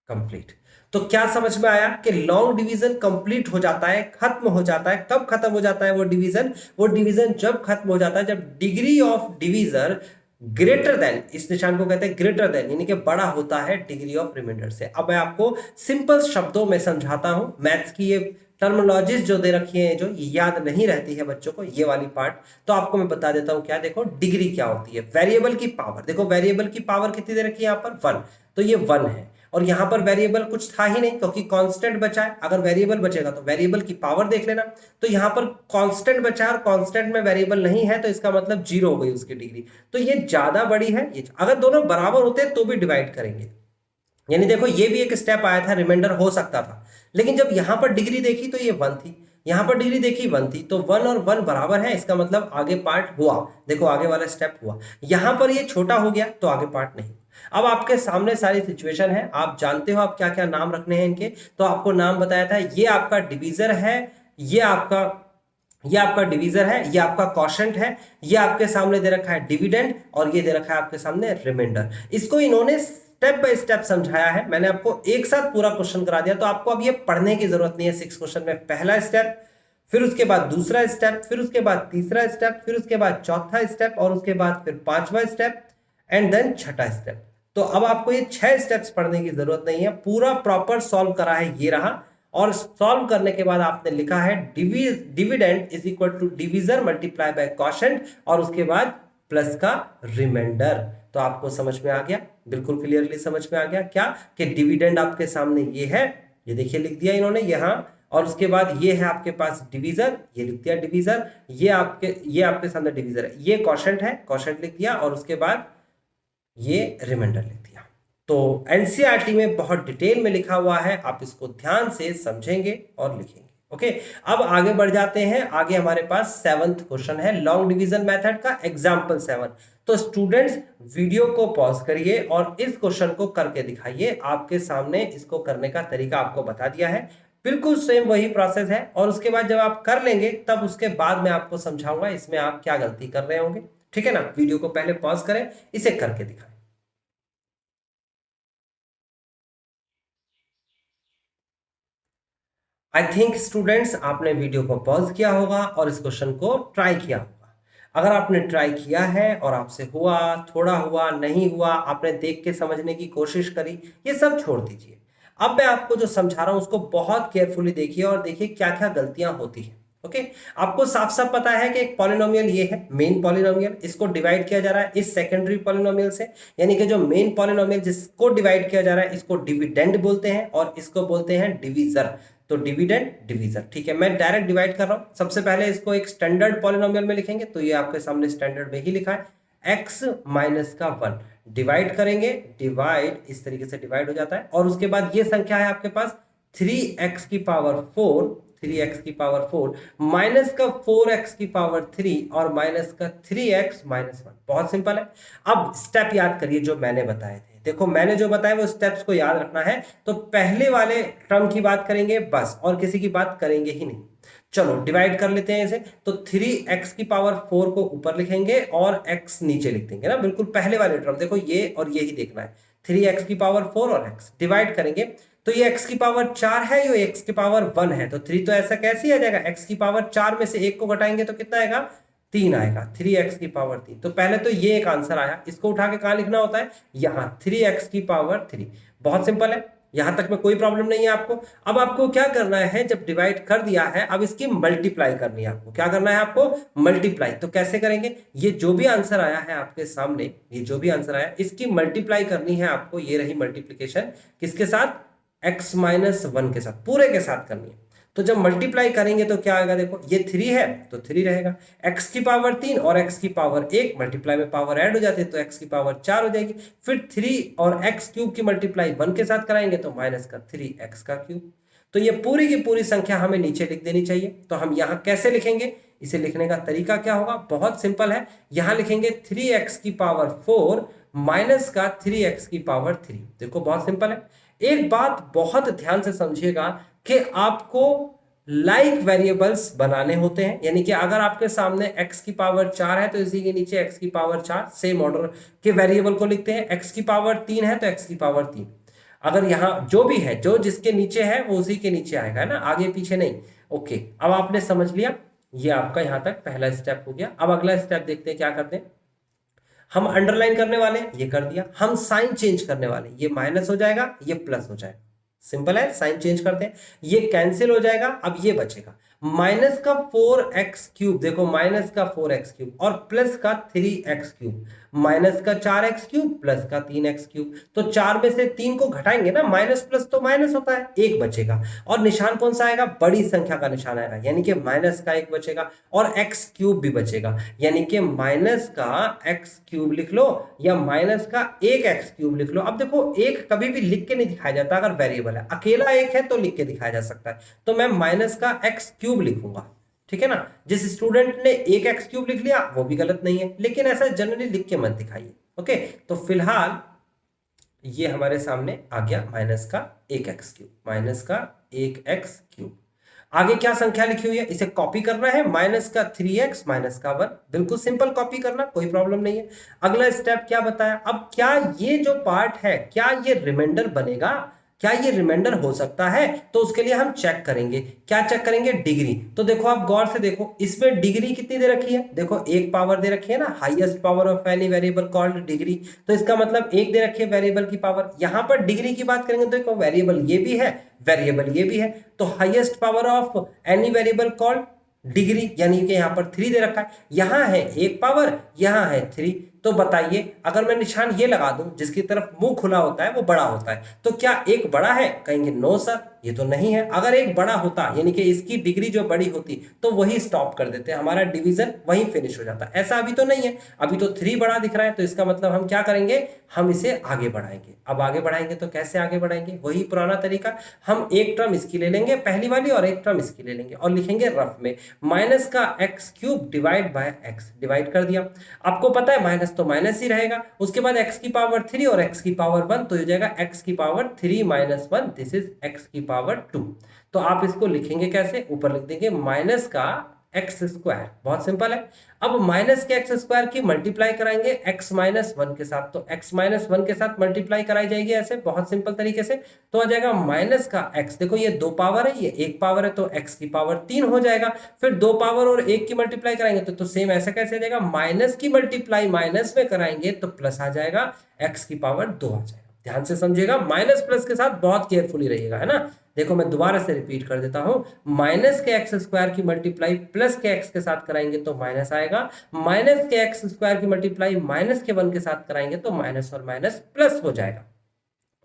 [SPEAKER 1] complete. तो क्या समझ में आया कि लॉन्ग डिवीजन कंप्लीट हो जाता है, खत्म हो जाता है। कब खत्म हो जाता है वो डिवीजन जब खत्म हो जाता है जब degree of divisor greater than, इस निशान को कहते हैं ग्रेटर देन, यानी कि बड़ा होता है डिग्री ऑफ रिमाइंडर से। अब मैं आपको सिंपल शब्दों में समझाता हूं, मैथ्स की ये टर्मिनोलॉजीज जो दे रखी है, जो याद नहीं रहती है बच्चों को, ये वाली पार्ट, तो आपको मैं बता देता हूं क्या। देखो डिग्री क्या होती है, वेरिएबल की पावर। देखो वेरिएबल की पावर कितनी दे रखी है यहाँ पर, 1, तो ये 1 है। और यहाँ पर वेरिएबल कुछ था ही नहीं क्योंकि कांस्टेंट बचा है। अगर वेरिएबल बचेगा तो वेरिएबल की पावर देख लेना। तो यहाँ पर कांस्टेंट बचा है और कांस्टेंट में वेरिएबल नहीं है, तो इसका मतलब 0 हो गई उसकी डिग्री। तो ये ज्यादा बड़ी है, ये अगर दोनों बराबर होते तो भी डिवाइड करेंगे। यानी देखो ये भी एक स्टेप आया था, रिमाइंडर हो सकता था, लेकिन जब यहां पर डिग्री देखी तो ये 1 थी, यहां पर डिग्री देखी 1 थी, तो 1 और 1 बराबर है, इसका मतलब आगे पार्ट हुआ। देखो आगे वाला स्टेप हुआ। यहां पर ये छोटा हो गया तो आगे पार्ट नहीं। अब आपके सामने सारी सिचुएशन है, आप जानते हो आप क्या क्या नाम रखने हैं इनके। तो आपको नाम बताया था, ये आपका डिवीजर है, ये आपका डिवीजर है, ये आपका क्वोशंट है, ये आपके सामने दे रखा है डिविडेंड, और ये दे रखा है आपके सामने रिमाइंडर। इसको इन्होंने स्टेप बाय स्टेप समझाया है, मैंने आपको एक साथ पूरा क्वेश्चन करा दिया, तो आपको अब ये पढ़ने की जरूरत नहीं है। 6 क्वेश्चन में पहला स्टेप, फिर उसके बाद दूसरा स्टेप, फिर उसके बाद तीसरा स्टेप, फिर उसके बाद चौथा स्टेप, और उसके बाद फिर 5वां स्टेप, एंड देन छठा स्टेप। तो अब आपको ये 6 स्टेप्स पढ़ने की जरूरत नहीं है, पूरा प्रॉपर सॉल्व करा है, ये रहा। और सॉल्व करने के बाद आपने लिखा है dividend is equal to divisor multiply by quotient, और उसके बाद प्लस का रिमाइंडर। तो आपको समझ में आ गया, बिल्कुल क्लियरली समझ में आ गया क्या, कि डिविडेंड आपके सामने ये है, ये देखिए लिख दिया इन्होंने यहां, और उसके बाद ये है आपके पास डिवीजर, ये लिख दिया डिवीजर, ये आपके सामने डिवीजर है, ये क्वोशंट है, क्वोशंट लिख दिया, और उसके बाद ये रिमाइंडर लिख दिया। तो एनसीईआरटी में बहुत डिटेल में लिखा हुआ है, आप इसको ध्यान से समझेंगे और लिखेंगे। ओके, अब आगे बढ़ जाते हैं। आगे हमारे पास 7th क्वेश्चन है, लॉन्ग डिवीजन मेथड का एग्जांपल 7। तो स्टूडेंट्स वीडियो को पॉज करिए और इस क्वेश्चन को करके दिखाइए। आपके सामने इसको करने का तरीका आपको बता दिया है, बिल्कुल सेम वही प्रोसेस है। और उसके बाद जब आप कर लेंगे तब उसके बाद मैं आपको समझाऊंगा इसमें आप क्या गलती कर रहे होंगे। ठीक है ना, वीडियो को पहले पॉज करें, इसे करके दिखाएं। आई थिंक स्टूडेंट्स आपने वीडियो को पॉज किया होगा और इस क्वेश्चन को ट्राई किया होगा। अगर आपने ट्राई किया है और आपसे हुआ, थोड़ा हुआ, नहीं हुआ, आपने देख के समझने की कोशिश करी, ये सब छोड़ दीजिए। अब मैं आपको जो समझा रहा हूं उसको बहुत केयरफुली देखिए और देखिए क्या क्या गलतियां होती हैं। ओके, आपको साफ साफ पता है कि एक पॉलिनोमियल ये है मेन पॉलिनोमियल, इसको डिवाइड किया जा रहा है इस सेकेंडरी पॉलिनोमियल से, यानी कि जो मेन पॉलिनोमियल जिसको डिवाइड किया जा रहा है इसको डिविडेंड बोलते हैं और इसको बोलते हैं डिवीजर। तो डिविडेंड डिवीजर, ठीक है, मैं डायरेक्ट डिवाइड कर रहा हूं। सबसे पहले इसको एक स्टैंडर्ड पॉलिनोमियल में लिखेंगे, तो ये आपके सामने स्टैंडर्ड में ही लिखा है, x माइनस का 1 डिवाइड करेंगे, डिवाइड इस तरीके से डिवाइड हो जाता है। और उसके बाद ये संख्या है आपके पास 3x की पावर 4, 3x की पावर 4 माइनस का 4x की पावर 3 और माइनस का 3x माइनस 1। बहुत सिंपल है। अब स्टेप याद करिए जो मैंने बताए थे। देखो मैंने जो बताया वो स्टेप्स को याद रखना है। तो पहले वाले टर्म की बात करेंगे बस, और किसी की बात करेंगे ही नहीं। चलो डिवाइड कर लेते हैं इसे। तो 3x की पावर 4 को ऊपर लिखेंगे और x नीचे लिख देंगे ना, बिल्कुल पहले वाले टर्म। देखो ये और ये ही देखना है, 3x की पावर 4 और x डिवाइड करेंगे। तो ये x की पावर 4 है, ये x की पावर 1 है, तो 3 तो ऐसा कैसे आ जाएगा, x की पावर 4 में से 1 को घटाएंगे तो कितना आएगा, 3 आएगा, 3x की पावर 3। तो पहले तो ये एक आंसर आया, इसको उठा के कहां लिखना होता है, यहां 3x की पावर 3। बहुत सिंपल है, यहां तक में कोई प्रॉब्लम नहीं है आपको। अब आपको क्या करना है, जब डिवाइड कर दिया है अब इसकी मल्टीप्लाई करनी है। आपको क्या करना है, आपको मल्टीप्लाई। तो कैसे करेंगे, ये जो भी आंसर आया है आपके सामने, ये जो भी आंसर आया इसकी मल्टीप्लाई करनी है आपको। ये रही मल्टीप्लीकेशन, किसके साथ, x माइनस 1 के साथ, पूरे के साथ करनी है। तो जब मल्टीप्लाई करेंगे तो क्या आएगा, देखो ये 3 है तो 3 रहेगा, x की पावर 3 और x की पावर 1, मल्टीप्लाई में पावर ऐड हो जाती है तो x की पावर 4 हो जाएगी। फिर 3 और x क्यूब की मल्टीप्लाई 1 के साथ कराएंगे तो माइनस का 3x का क्यूब। तो ये पूरी की पूरी संख्या हमें नीचे लिख देनी चाहिए। तो हम यहाँ कैसे लिखेंगे, इसे लिखने का तरीका क्या होगा, बहुत सिंपल है। यहाँ लिखेंगे 3x की पावर 4 माइनस का 3x की पावर 3। देखो बहुत सिंपल है। एक बात बहुत ध्यान से समझिएगा कि आपको लाइक वेरिएबल्स बनाने होते हैं, यानी कि अगर आपके सामने x की पावर 4 है तो इसी के नीचे x की पावर 4 सेम ऑर्डर के वेरिएबल को लिखते हैं। x की पावर 3 है तो x की पावर 3, अगर यहां जो भी है, जो जिसके नीचे है वो उसी के नीचे आएगा ना, आगे पीछे नहीं। ओके, अब आपने समझ लिया, ये आपका यहां तक पहला स्टेप हो गया। अब अगला स्टेप देखते हैं क्या करते हैं। हम अंडरलाइन करने वाले, ये कर दिया। हम साइन चेंज करने वाले, ये माइनस हो जाएगा, ये प्लस हो जाएगा। सिंपल है, साइन चेंज करते हैं, ये कैंसिल हो जाएगा, अब ये बचेगा माइनस का 4x³ देखो माइनस का 4x³ और प्लस का 3x³, माइनस का 4x³ प्लस का 3x³, तो 4 में से 3 को घटाएंगे ना, माइनस प्लस तो माइनस होता है, एक बचेगा और निशान कौन सा आएगा, बड़ी संख्या का निशान आएगा, यानी कि माइनस का 1 बचेगा और x³ भी बचेगा, यानी कि माइनस का x³ लिख लो या माइनस का 1x³ लिख लो। अब देखो एक कभी भी लिख के नहीं दिखाया जाता, अगर वेरिएबल है, अकेला एक है तो लिख के दिखाया जा सकता है, तो मैं माइनस का x³ लिखूंगा, ठीक है ना। जिस स्टूडेंट ने एक x³ लिख लिया वो भी गलत नहीं है, लेकिन ऐसा जनरली लिख के मत दिखाइए, ओके। तो फिलहाल ये हमारे सामने आ गया माइनस का 1x³, माइनस का 1x³। आगे क्या संख्या लिखी हुई है, इसे कॉपी करना है, माइनस का 3x माइनस का 1, बिल्कुल सिंपल कॉपी करना, कोई प्रॉब्लम नहीं है। अगला स्टेप क्या बताया, अब क्या ये जो पार्ट है क्या ये रिमाइंडर बनेगा, क्या ये रिमाइंडर हो सकता है, तो उसके लिए हम चेक करेंगे, क्या चेक करेंगे, डिग्री। तो देखो आप गौर से देखो, इसमें डिग्री कितनी दे रखी है, देखो 1 पावर दे रखी है ना, highest power of any variable called degree, तो इसका मतलब 1 दे रखी है वेरिएबल की पावर। यहां पर डिग्री की बात करेंगे तो देखो वेरिएबल ये भी है, वेरिएबल ये भी है, तो highest power of any variable called degree, यानी कि यहां पर 3 दे रखा है, यहां है 1 पावर, यहां है 3, तो बताइए अगर मैं निशान ये लगा दूं जिसकी तरफ मुंह खुला होता है वो बड़ा होता है, तो क्या एक बड़ा है, कहेंगे नो सर ये तो नहीं है। अगर एक बड़ा होता यानी कि इसकी डिग्री जो बड़ी होती तो वही स्टॉप कर देते, हमारा डिवीजन वहीं फिनिश हो जाता, ऐसा अभी तो नहीं है, अभी तो 3 बड़ा दिख रहा है, तो इसका मतलब हम क्या करेंगे, हम इसे आगे बढ़ाएंगे। अब आगे बढ़ाएंगे तो कैसे आगे बढ़ाएंगे, वही पुराना तरीका, हम एक टर्म इसकी ले लेंगे पहली वाली और एक टर्म इसकी ले लेंगे और लिखेंगे रफ में माइनस का x³ divide by x, divide कर दिया, आपको पता है माइनस तो माइनस ही रहेगा, उसके बाद x की पावर 3 और x की पावर 1, तो हो जाएगा x की power 3 minus 1, this is x की पावर 2। तो आप इसको लिखेंगे कैसे, ऊपर लिख देंगे माइनस का x², बहुत सिंपल है। अब माइनस के x² की मल्टीप्लाई कराएंगे x माइनस 1 के साथ, तो x माइनस 1 के साथ मल्टीप्लाई कराई जाएगी ऐसे बहुत सिंपल तरीके से, तो आ जाएगा माइनस का x, देखो ये 2 पावर है ये 1 पावर है, तो x की पावर 3 हो जाएगा, फिर 2 पावर और 1 की मल्टीप्लाई कराएंगे तो सेम ऐसा कैसे आ जाएगा, माइनस की मल्टीप्लाई माइनस में कराएंगे तो प्लस आ जाएगा, x की पावर 2 आ जाएगा। ध्यान से समझिएगा, माइनस प्लस के साथ बहुत केयरफुली रहिएगा, है ना। देखो मैं दोबारा से रिपीट कर देता हूं, माइनस के x² की मल्टीप्लाई प्लस के x के साथ कराएंगे तो माइनस आएगा, माइनस के x² की मल्टीप्लाई माइनस के 1 के साथ कराएंगे तो माइनस और माइनस प्लस हो जाएगा,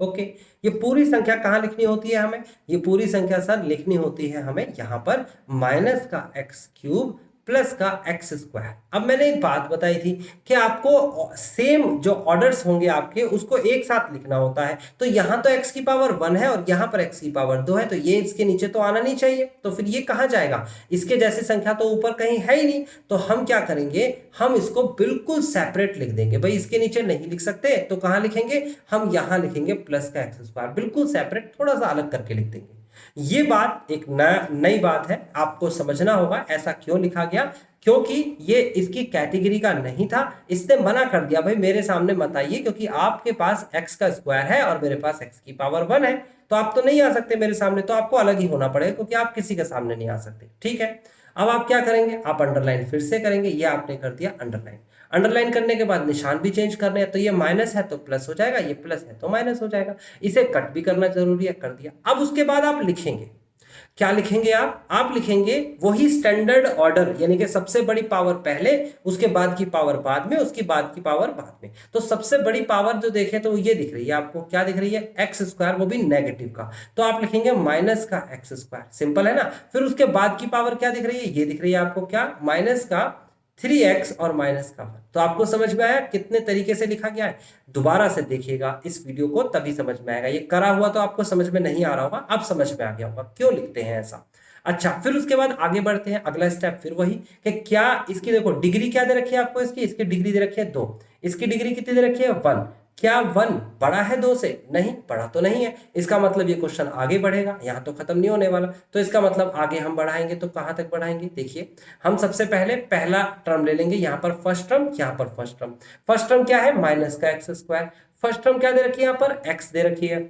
[SPEAKER 1] ओके। ये पूरी संख्या कहां लिखनी होती है हमें, ये पूरी संख्या सर लिखनी होती है हमें यहां पर माइनस का x³ प्लस का x²। अब मैंने एक बात बताई थी कि आपको सेम जो ऑर्डर्स होंगे आपके उसको एक साथ लिखना होता है, तो यहां तो x की पावर 1 है और यहां पर x की पावर 2 है, तो ये इसके नीचे तो आना नहीं चाहिए, तो फिर ये कहां जाएगा, इसके जैसी संख्या तो ऊपर कहीं है ही नहीं, तो हम क्या करेंगे, हम इसको बिल्कुल सेपरेट लिख देंगे, भाई इसके नीचे नहीं लिख सकते तो कहां लिखेंगे, हम यहां लिखेंगे प्लस का x², बिल्कुल सेपरेट, थोड़ा सा अलग करके लिख देंगे। ये बात एक नई बात है, आपको समझना होगा ऐसा क्यों लिखा गया, क्योंकि ये इसकी कैटेगरी का नहीं था, इसने मना कर दिया भाई मेरे सामने मत आइए, क्योंकि आपके पास x का स्क्वायर है और मेरे पास x की पावर 1 है, तो आप तो नहीं आ सकते मेरे सामने, तो आपको अलग ही होना पड़ेगा क्योंकि आप किसी के सामने नहीं आ सकते, ठीक है। अब आप क्या करेंगे, आप अंडरलाइन फिर से करेंगे, ये आपने कर दिया अंडरलाइन, अंडरलाइन करने के बाद निशान भी चेंज करने हैं, तो ये माइनस है तो प्लस हो जाएगा, ये प्लस है तो माइनस हो जाएगा, इसे कट भी करना जरूरी है, कर दिया। अब उसके बाद आप लिखेंगे, क्या लिखेंगे आप लिखेंगे वही स्टैंडर्ड ऑर्डर, यानी कि सबसे बड़ी पावर पहले, उसके बाद की पावर बाद में, उसकी बाद की पावर बाद में। तो सबसे बड़ी पावर जो देखें तो ये दिख रही है आपको, क्या दिख रही है, x², वो भी नेगेटिव का, तो आप लिखेंगे माइनस का x², सिंपल है ना। फिर उसके बाद की पावर क्या दिख रही है, ये दिख रही है आपको, क्या, माइनस का 3x और माइनस का 1। तो आपको समझ में आया कितने तरीके से लिखा गया है, दोबारा से देखिएगा इस वीडियो को तभी समझ में आएगा, ये करा हुआ तो आपको समझ में नहीं आ रहा होगा, अब समझ में आ गया होगा क्यों लिखते हैं ऐसा। अच्छा, फिर उसके बाद आगे बढ़ते हैं, अगला स्टेप फिर वही कि क्या इसकी, देखो डिग्री क्या दे रखी है आपको, इसकी डिग्री दे रखी है 2, इसकी डिग्री कितनी दे रखी है 1, क्या 1 बड़ा है 2 से, नहीं बड़ा तो नहीं है, इसका मतलब ये क्वेश्चन आगे बढ़ेगा, यहाँ तो खत्म नहीं होने वाला, तो इसका मतलब आगे हम बढ़ाएंगे तो कहां तक बढ़ाएंगे, देखिए हम सबसे पहले पहला टर्म ले लेंगे, यहाँ पर फर्स्ट टर्म, यहाँ पर फर्स्ट टर्म, फर्स्ट टर्म क्या है माइनस का x², फर्स्ट टर्म क्या दे रखी है यहाँ पर x दे रखी है,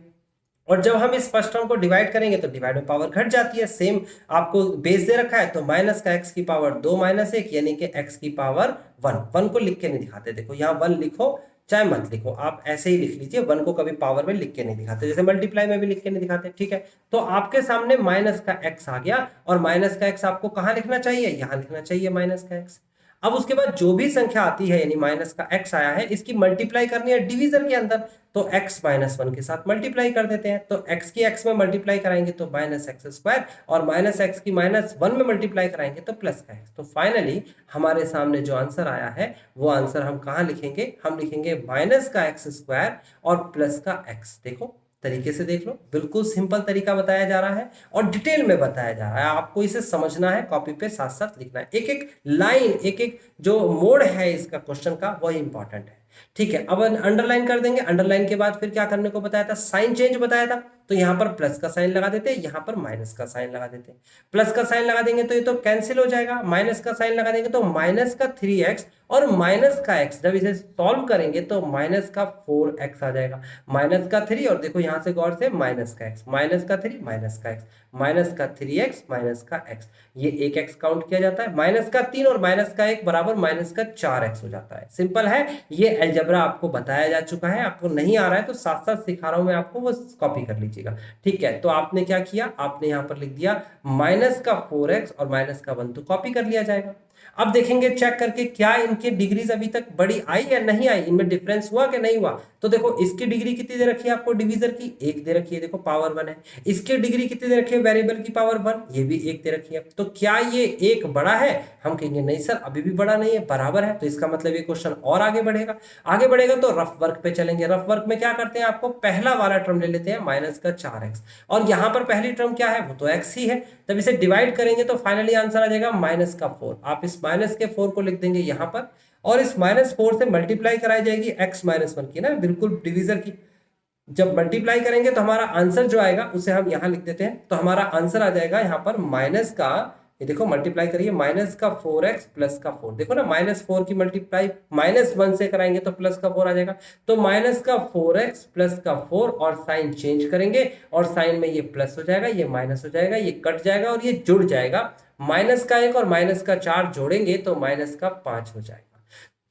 [SPEAKER 1] और जब हम इस फर्स्ट टर्म को डिवाइड करेंगे तो डिवाइड में पावर घट जाती है, सेम आपको बेस दे रखा है, तो माइनस का x की पावर 2 माइनस 1 यानी कि x की पावर 1, 1 को लिख के नहीं दिखाते, देखो यहाँ 1 लिखो चाहे मत लिखो, आप ऐसे ही लिख लीजिए। 1 को कभी पावर में लिख के नहीं दिखाते, जैसे मल्टीप्लाई में भी लिख के नहीं दिखाते, ठीक है। तो आपके सामने माइनस का x आ गया, और माइनस का x आपको कहां लिखना चाहिए, यहां लिखना चाहिए माइनस का x। अब उसके बाद जो भी संख्या आती है, यानी माइनस का x आया है, इसकी मल्टीप्लाई करनी है डिवीजर के अंदर, तो x माइनस 1 के साथ मल्टीप्लाई कर देते हैं। तो x की x में मल्टीप्लाई कराएंगे तो माइनस एक्स स्क्वायर, और माइनस एक्स की माइनस 1 में मल्टीप्लाई कराएंगे तो प्लस का x। तो फाइनली हमारे सामने जो आंसर आया है वो आंसर हम कहां लिखेंगे, हम लिखेंगे माइनस का एक्स स्क्वायर और प्लस का x। देखो तरीके से देख लो, बिल्कुल सिंपल तरीका बताया जा रहा है और डिटेल में बताया जा रहा है। आपको इसे समझना है, कॉपी पे साथ साथ लिखना है, एक एक लाइन, एक एक जो मोड है इसका क्वेश्चन का वही इंपॉर्टेंट है, ठीक है। अब अंडरलाइन कर देंगे, अंडरलाइन के बाद फिर क्या करने को बताया था, साइन चेंज बताया था, तो यहां पर प्लस का साइन लगा देते, यहां पर माइनस का साइन लगा देते। प्लस का साइन लगा देंगे तो ये तो कैंसिल हो जाएगा, माइनस का साइन लगा देंगे तो माइनस का 3x और माइनस का x, जब इसे सॉल्व करेंगे तो माइनस का 4x आ जाएगा, माइनस का 3, और देखो यहां से गौर से माइनस का x, माइनस का 3 माइनस का x, माइनस का 3x माइनस का x, ये एक x काउंट किया जाता है, माइनस का 3 और माइनस का 1 बराबर माइनस का 4x हो जाता है। सिंपल है, ये अलजेब्रा आपको बताया जा चुका है, आपको नहीं आ रहा है तो साथ साथ सिखा रहा हूं मैं आपको, वो कॉपी कर लीजिएगा, ठीक है। तो आपने क्या किया, आपने यहां पर लिख दिया माइनस का 4x और माइनस का 1, तो कॉपी कर लिया जाएगा। अब देखेंगे चेक करके क्या इनकी डिग्रीज अभी तक बड़ी आई या नहीं आई, इनमें डिफरेंस हुआ कि नहीं हुआ। तो देखो इसकी डिग्री कितनी दे रखी है आपको डिवीजर की, 1 दे रखी है, देखो पावर 1 है। इसकी डिग्री कितनी दे रखी है वेरिएबल की, पावर 1, ये भी 1 दे रखी है। तो क्या ये 1 बड़ा है, हम कहेंगे नहीं सर अभी भी बड़ा नहीं है, बराबर है। तो इसका मतलब ये क्वेश्चन और आगे बढ़ेगा, आगे बढ़ेगा तो रफ वर्क पे चलेंगे। रफ वर्क में क्या करते हैं, आपको पहला वाला टर्म ले लेते हैं माइनस का 4x, और यहां पर पहली टर्म क्या है, वो तो x ही है। जब इसे डिवाइड करेंगे तो फाइनली आंसर आ जाएगा माइनस का 4। आप इस माइनस के 4 को लिख देंगे यहां पर, और इस माइनस 4 से मल्टीप्लाई कराई जाएगी x माइनस 1 की ना, बिल्कुल डिवीजर की। जब मल्टीप्लाई करेंगे तो हमारा आंसर जो आएगा उसे हम यहां लिख देते हैं, तो हमारा आंसर आ जाएगा यहां पर माइनस का, ये देखो मल्टीप्लाई करिए, माइनस का 4x प्लस का 4, देखो ना माइनस 4 की मल्टीप्लाई माइनस 1 से कराएंगे तो प्लस का 4 आ जाएगा। तो माइनस का 4x प्लस का 4, और साइन चेंज करेंगे और साइन में ये प्लस हो जाएगा, ये माइनस हो जाएगा, ये कट जाएगा और ये जुड़ जाएगा। माइनस का 1 और माइनस का 4 जोड़ेंगे तो माइनस का 5 हो जाएगा।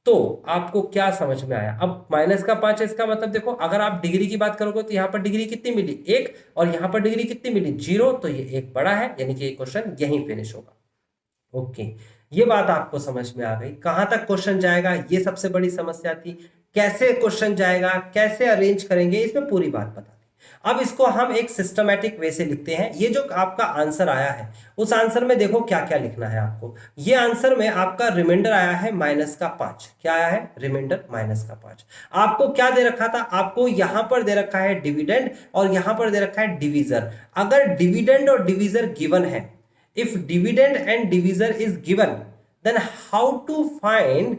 [SPEAKER 1] तो आपको क्या समझ में आया, अब माइनस का 5 है, इसका मतलब देखो अगर आप डिग्री की बात करोगे तो यहाँ पर डिग्री कितनी मिली 1, और यहाँ पर डिग्री कितनी मिली 0, तो ये 1 बड़ा है, यानी कि ये क्वेश्चन यहीं फिनिश होगा। ओके, ये बात आपको समझ में आ गई, कहां तक क्वेश्चन जाएगा ये सबसे बड़ी समस्या थी, कैसे क्वेश्चन जाएगा, कैसे अरेंज करेंगे, इसमें पूरी बात बता दी। अब इसको हम एक सिस्टमैटिक वे से लिखते हैं। ये जो आपका आंसर आया है उस आंसर में देखो क्या क्या लिखना है आपको। ये आंसर में आपका रिमाइंडर आया है माइनस का 5, क्या आया है रिमाइंडर माइनस का 5। आपको क्या दे रखा था, आपको यहां पर दे रखा है डिविडेंड और यहां पर दे रखा है डिवीजर। अगर डिविडेंड और डिवीजर गिवन है, if dividend and divisor is given, then how to find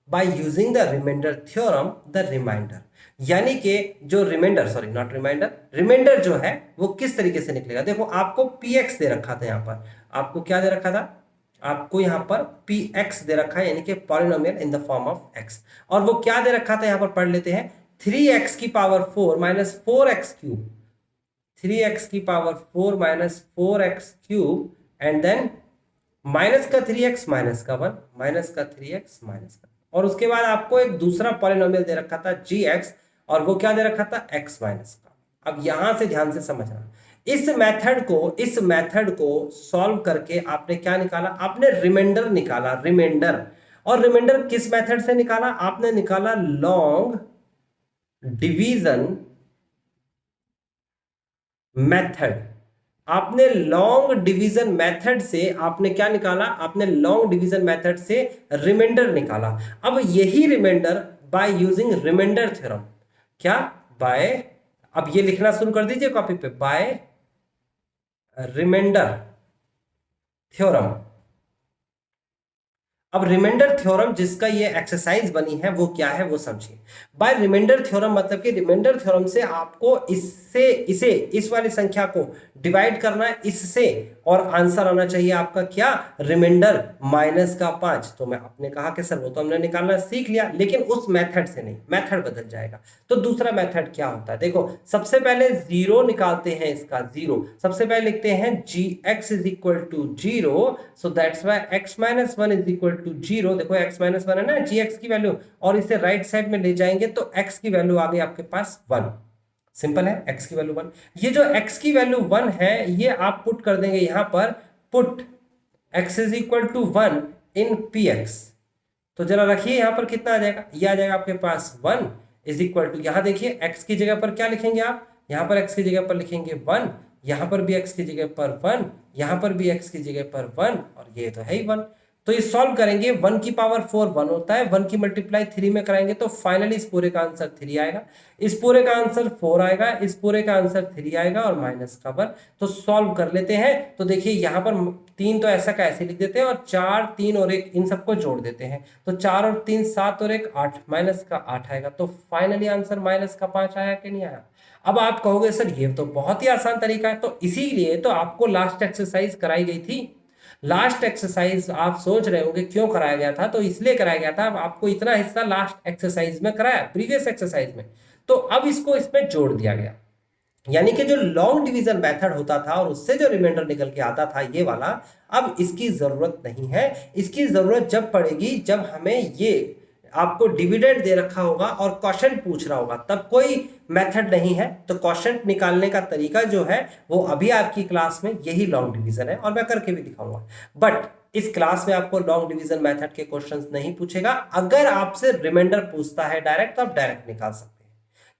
[SPEAKER 1] by using the remainder theorem the remainder। यानी कि जो remainder, sorry not remainder, remainder जो है वो किस तरीके से निकलेगा। देखो आपको px दे रखा था, यहां पर आपको क्या दे रखा था, आपको यहां पर px दे रखा है, यानी कि polynomial in the form of x। और वो क्या दे रखा था, यहां पर पढ़ लेते हैं, 3x की power 4 minus 4x cube, 3x की power 4 minus 4x cube, and then minus का 3x माइनस का 1, माइनस का 3x माइनस का, और उसके बाद आपको एक दूसरा पॉलिनोमियल दे रखा था gx, और वो क्या दे रखा था x माइनस का। अब यहां से ध्यान से समझना, इस मेथड को सॉल्व करके आपने क्या निकाला, आपने रिमाइंडर निकाला, रिमाइंडर। और रिमाइंडर किस मेथड से निकाला, आपने निकाला लॉन्ग डिवीजन मेथड। आपने लॉन्ग डिवीजन मेथड से आपने क्या निकाला, आपने लॉन्ग डिवीजन मेथड से रिमाइंडर निकाला। अब यही remainder by using remainder theorem, क्या बाय, अब ये लिखना शुरू कर दीजिए कॉपी पे, बाय रिमाइंडर थ्योरम। अब रिमाइंडर थ्योरम जिसका ये एक्सरसाइज बनी है वो क्या है वो समझिए। बाय रिमाइंडर थ्योरम मतलब कि रिमाइंडर थ्योरम से आपको इस वाली संख्या को डिवाइड करना है इससे, और आंसर आना चाहिए आपका क्या, रिमाइंडर माइनस का 5। तो मैं आपने कहा कि सर वो तो हमने निकालना सीख लिया, लेकिन उस मेथड से नहीं, मेथड बदल जाएगा। तो दूसरा मेथड क्या होता है, देखो सबसे पहले जीरो निकालते हैं, इसका जीरो सबसे पहले लिखते हैं gx is equal to 0, so that's why x minus 1 is equal to 0। देखो x माइनस 1 है ना gx की वैल्यू, और इसे राइट साइड में ले जाएंगे तो x की वैल्यू आ गई आपके पास 1। सिंपल है, x की वैल्यू 1। ये जो x की वैल्यू 1 है ये आप पुट कर देंगे यहां पर, put x is equal to 1 in px। तो जरा रखिए यहां पर कितना आ जाएगा, ये आ जाएगा आपके पास 1 इज इक्वल टू, यहां देखिए x की जगह पर क्या लिखेंगे आप, यहां पर x की जगह पर लिखेंगे 1, यहां पर भी x की जगह पर 1, यहां पर भी x की जगह पर 1, और ये तो है ही 1। तो ये सॉल्व करेंगे, 1 की पावर 4 1 होता है, 1 की मल्टीप्लाई 3 में कराएंगे तो फाइनली इस पूरे का आंसर 3 आएगा, इस पूरे का आंसर 4 आएगा, इस पूरे का आंसर 3 आएगा और माइनस का 1। तो सॉल्व कर लेते हैं। तो देखिए यहां पर 3 तो ऐसा का ऐसे लिख देते हैं और 4 3 और 1 इन सबको जोड़ देते हैं, तो 4 और 3 7 और 1 8, माइनस का 8 आएगा। तो फाइनली आंसर माइनस का 5 आया कि नहीं आया। अब आप कहोगे सर ये तो बहुत ही आसान तरीका है, तो इसीलिए तो आपको लास्ट एक्सरसाइज कराई गई थी। लास्ट एक्सरसाइज आप सोच रहे होंगे क्यों कराया गया था, तो इसलिए कराया गया था, आपको इतना हिस्सा लास्ट एक्सरसाइज में कराया, प्रीवियस एक्सरसाइज में, तो अब इसको इसमें जोड़ दिया गया। यानी कि जो लॉन्ग डिवीजन मेथड होता था और उससे जो रिमाइंडर निकल के आता था ये वाला, अब इसकी जरूरत नहीं है। इसकी जरूरत जब पड़ेगी जब हमें ये आपको डिविडेंड दे रखा होगा और क्वेश्चन पूछ रहा होगा, तब कोई मेथड नहीं है। तो क्वेश्चन निकालने का तरीका जो है वो अभी आपकी क्लास में यही लॉन्ग डिवीजन है, और मैं करके भी दिखाऊंगा। बट इस क्लास में आपको लॉन्ग डिवीजन मेथड के क्वेश्चंस नहीं पूछेगा। अगर आपसे रिमाइंडर पूछता है डायरेक्ट, तो आप डायरेक्ट निकाल सकते हैं।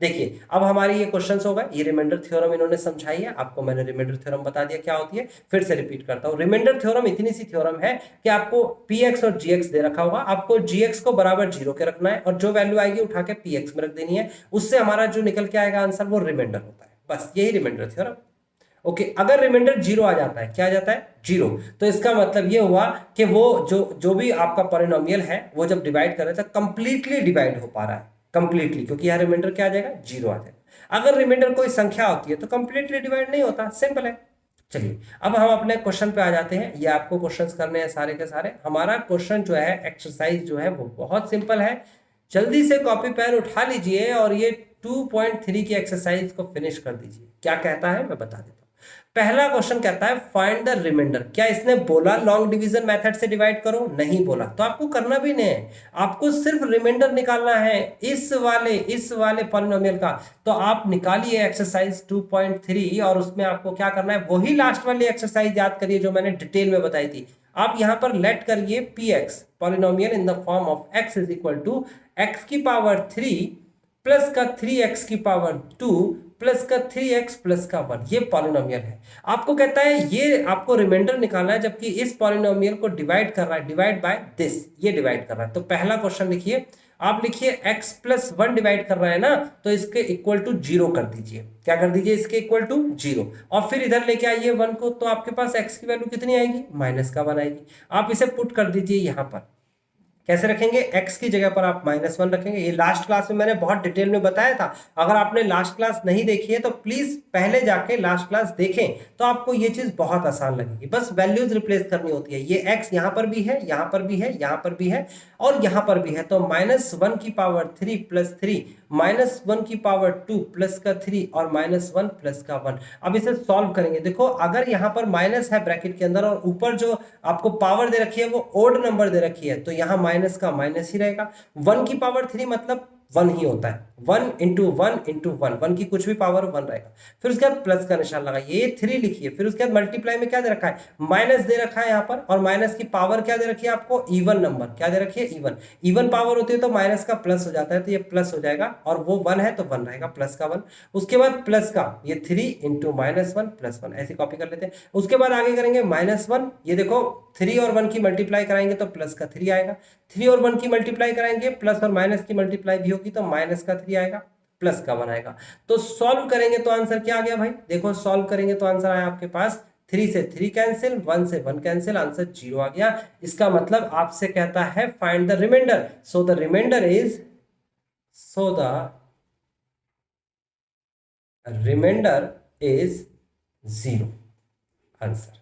[SPEAKER 1] देखिए अब हमारी ये क्वेश्चंस हो गए, ये रिमाइंडर थ्योरम इन्होंने समझाई है, आपको मैंने रिमाइंडर थ्योरम बता दिया क्या होती है, फिर से रिपीट करता हूं। रिमाइंडर थ्योरम इतनी सी थ्योरम है कि आपको px और gx दे रखा होगा, आपको gx को बराबर 0 के रखना है और जो वैल्यू आएगी उठा के px में रख देनी है, उससे हमारा जो निकल के आएगा आंसर वो रिमाइंडर होता है। बस यही रिमाइंडर थ्योरम। ओके, अगर रिमाइंडर 0 आ जाता है, क्या आ जाता है 0, तो इसका मतलब ये हुआ कि वो जो भी आपका पॉलिनोमियल है वो जब डिवाइड कर रहे थे कंप्लीटली डिवाइड हो पा रहा है, कंप्लीटली, क्योंकि यहाँ रिमाइंडर क्या आ जाएगा 0 आ जाएगा। अगर रिमाइंडर कोई संख्या होती है तो कंप्लीटली डिवाइड नहीं होता, सिंपल है। चलिए अब हम अपने क्वेश्चन पे आ जाते हैं। ये आपको क्वेश्चंस करने हैं सारे के सारे। हमारा क्वेश्चन जो है, एक्सरसाइज जो है वो बहुत सिंपल है। जल्दी से कॉपी पेन उठा लीजिए और ये 2.3 की एक्सरसाइज को फिनिश कर दीजिए। क्या कहता है मैं बता देता हूं। पहला क्वेश्चन कहता है फाइंड द रिमाइंडर। क्या इसने बोला लॉन्ग डिवीजन मेथड से डिवाइड करो? नहीं बोला, तो आपको करना भी नहीं है, आपको सिर्फ रिमाइंडर निकालना है इस वाले पॉलिनोमियल का। तो आप निकालिए एक्सरसाइज 2.3 और उसमें आपको क्या करना है, वही लास्ट वाली एक्सरसाइज याद करिए जो मैंने डिटेल में बताई थी। आप यहां पर लेट करिए px polynomial in the form of x is equal to x की पावर 3 प्लस का 3x की पावर 2 प्लस का 3x प्लस का 1, ये पॉलिनोमियल है। आपको कहता है ये आपको रिमाइंडर निकालना है, जबकि इस पॉलिनोमियल को डिवाइड कर रहा है, डिवाइड बाय दिस, ये डिवाइड कर रहा है। तो पहला क्वेश्चन लिखिए, आप लिखिए x प्लस 1 डिवाइड कर रहा है ना, तो इसके इक्वल टू 0 कर दीजिए। क्या कर दीजिए, इसके इक्वल टू 0, और फिर इधर लेके आइए 1 को, तो आपके पास x की वैल्यू कितनी आएगी, माइनस का 1 आएगी। आप इसे पुट कर दीजिए यहां पर। कैसे रखेंगे, x की जगह पर आप -1 रखेंगे। ये लास्ट क्लास में मैंने बहुत डिटेल में बताया था। अगर आपने लास्ट क्लास नहीं देखी है तो प्लीज पहले जाके लास्ट क्लास देखें, तो आपको ये चीज बहुत आसान लगेगी। बस वैल्यूज रिप्लेस करनी होती है। ये x यहां पर भी है, यहां पर भी है, यहां पर भी है और यहां पर भी है। तो -1 की पावर 3 प्लस 3, -1 की पावर 2 प्लस का 3 और -1 प्लस का 1। अब इसे सॉल्व करेंगे। देखो अगर यहां पर माइनस है ब्रैकेट के अंदर और ऊपर जो आपको पावर दे रखी है वो ओड नंबर दे रखी है, तो यहां माइनस का माइनस ही रहेगा। 1 की पावर 3 मतलब 1 ही होता है, 1 इंटू 1 इंटू 1, 1 की कुछ भी पावर 1 रहेगा। फिर उसके बाद प्लस का निशान लगाइए, ये 3 लिखिए। फिर उसके बाद मल्टीप्लाई में क्या दे रखा है, माइनस दे रखा है यहाँ पर, और माइनस की पावर क्या दे रखी है आपको, इवन नंबर। क्या दे रखी है, इवन। इवन पावर होती है तो माइनस का प्लस हो जाता है, तो ये प्लस हो जाएगा, और वो 1 है तो 1 रहेगा, प्लस का 1। उसके बाद प्लस का ये 3 इंटू -1 प्लस 1, ऐसे कॉपी कर लेते हैं। उसके बाद आगे करेंगे -1, ये देखो 3 और 1 की मल्टीप्लाई कराएंगे तो प्लस का 3 आएगा। 3 और 1 की मल्टीप्लाई कराएंगे, प्लस और माइनस की मल्टीप्लाई भी होगी तो माइनस का 3 आएगा, प्लस का 1 आएगा। तो सॉल्व करेंगे तो आंसर क्या आ गया भाई, देखो सॉल्व करेंगे तो आंसर आया आपके पास 3 से 3 कैंसिल, 1 से 1 कैंसिल, आंसर 0 आ गया। इसका मतलब आपसे कहता है find the remainder. So the remainder is remainder is 0 answer.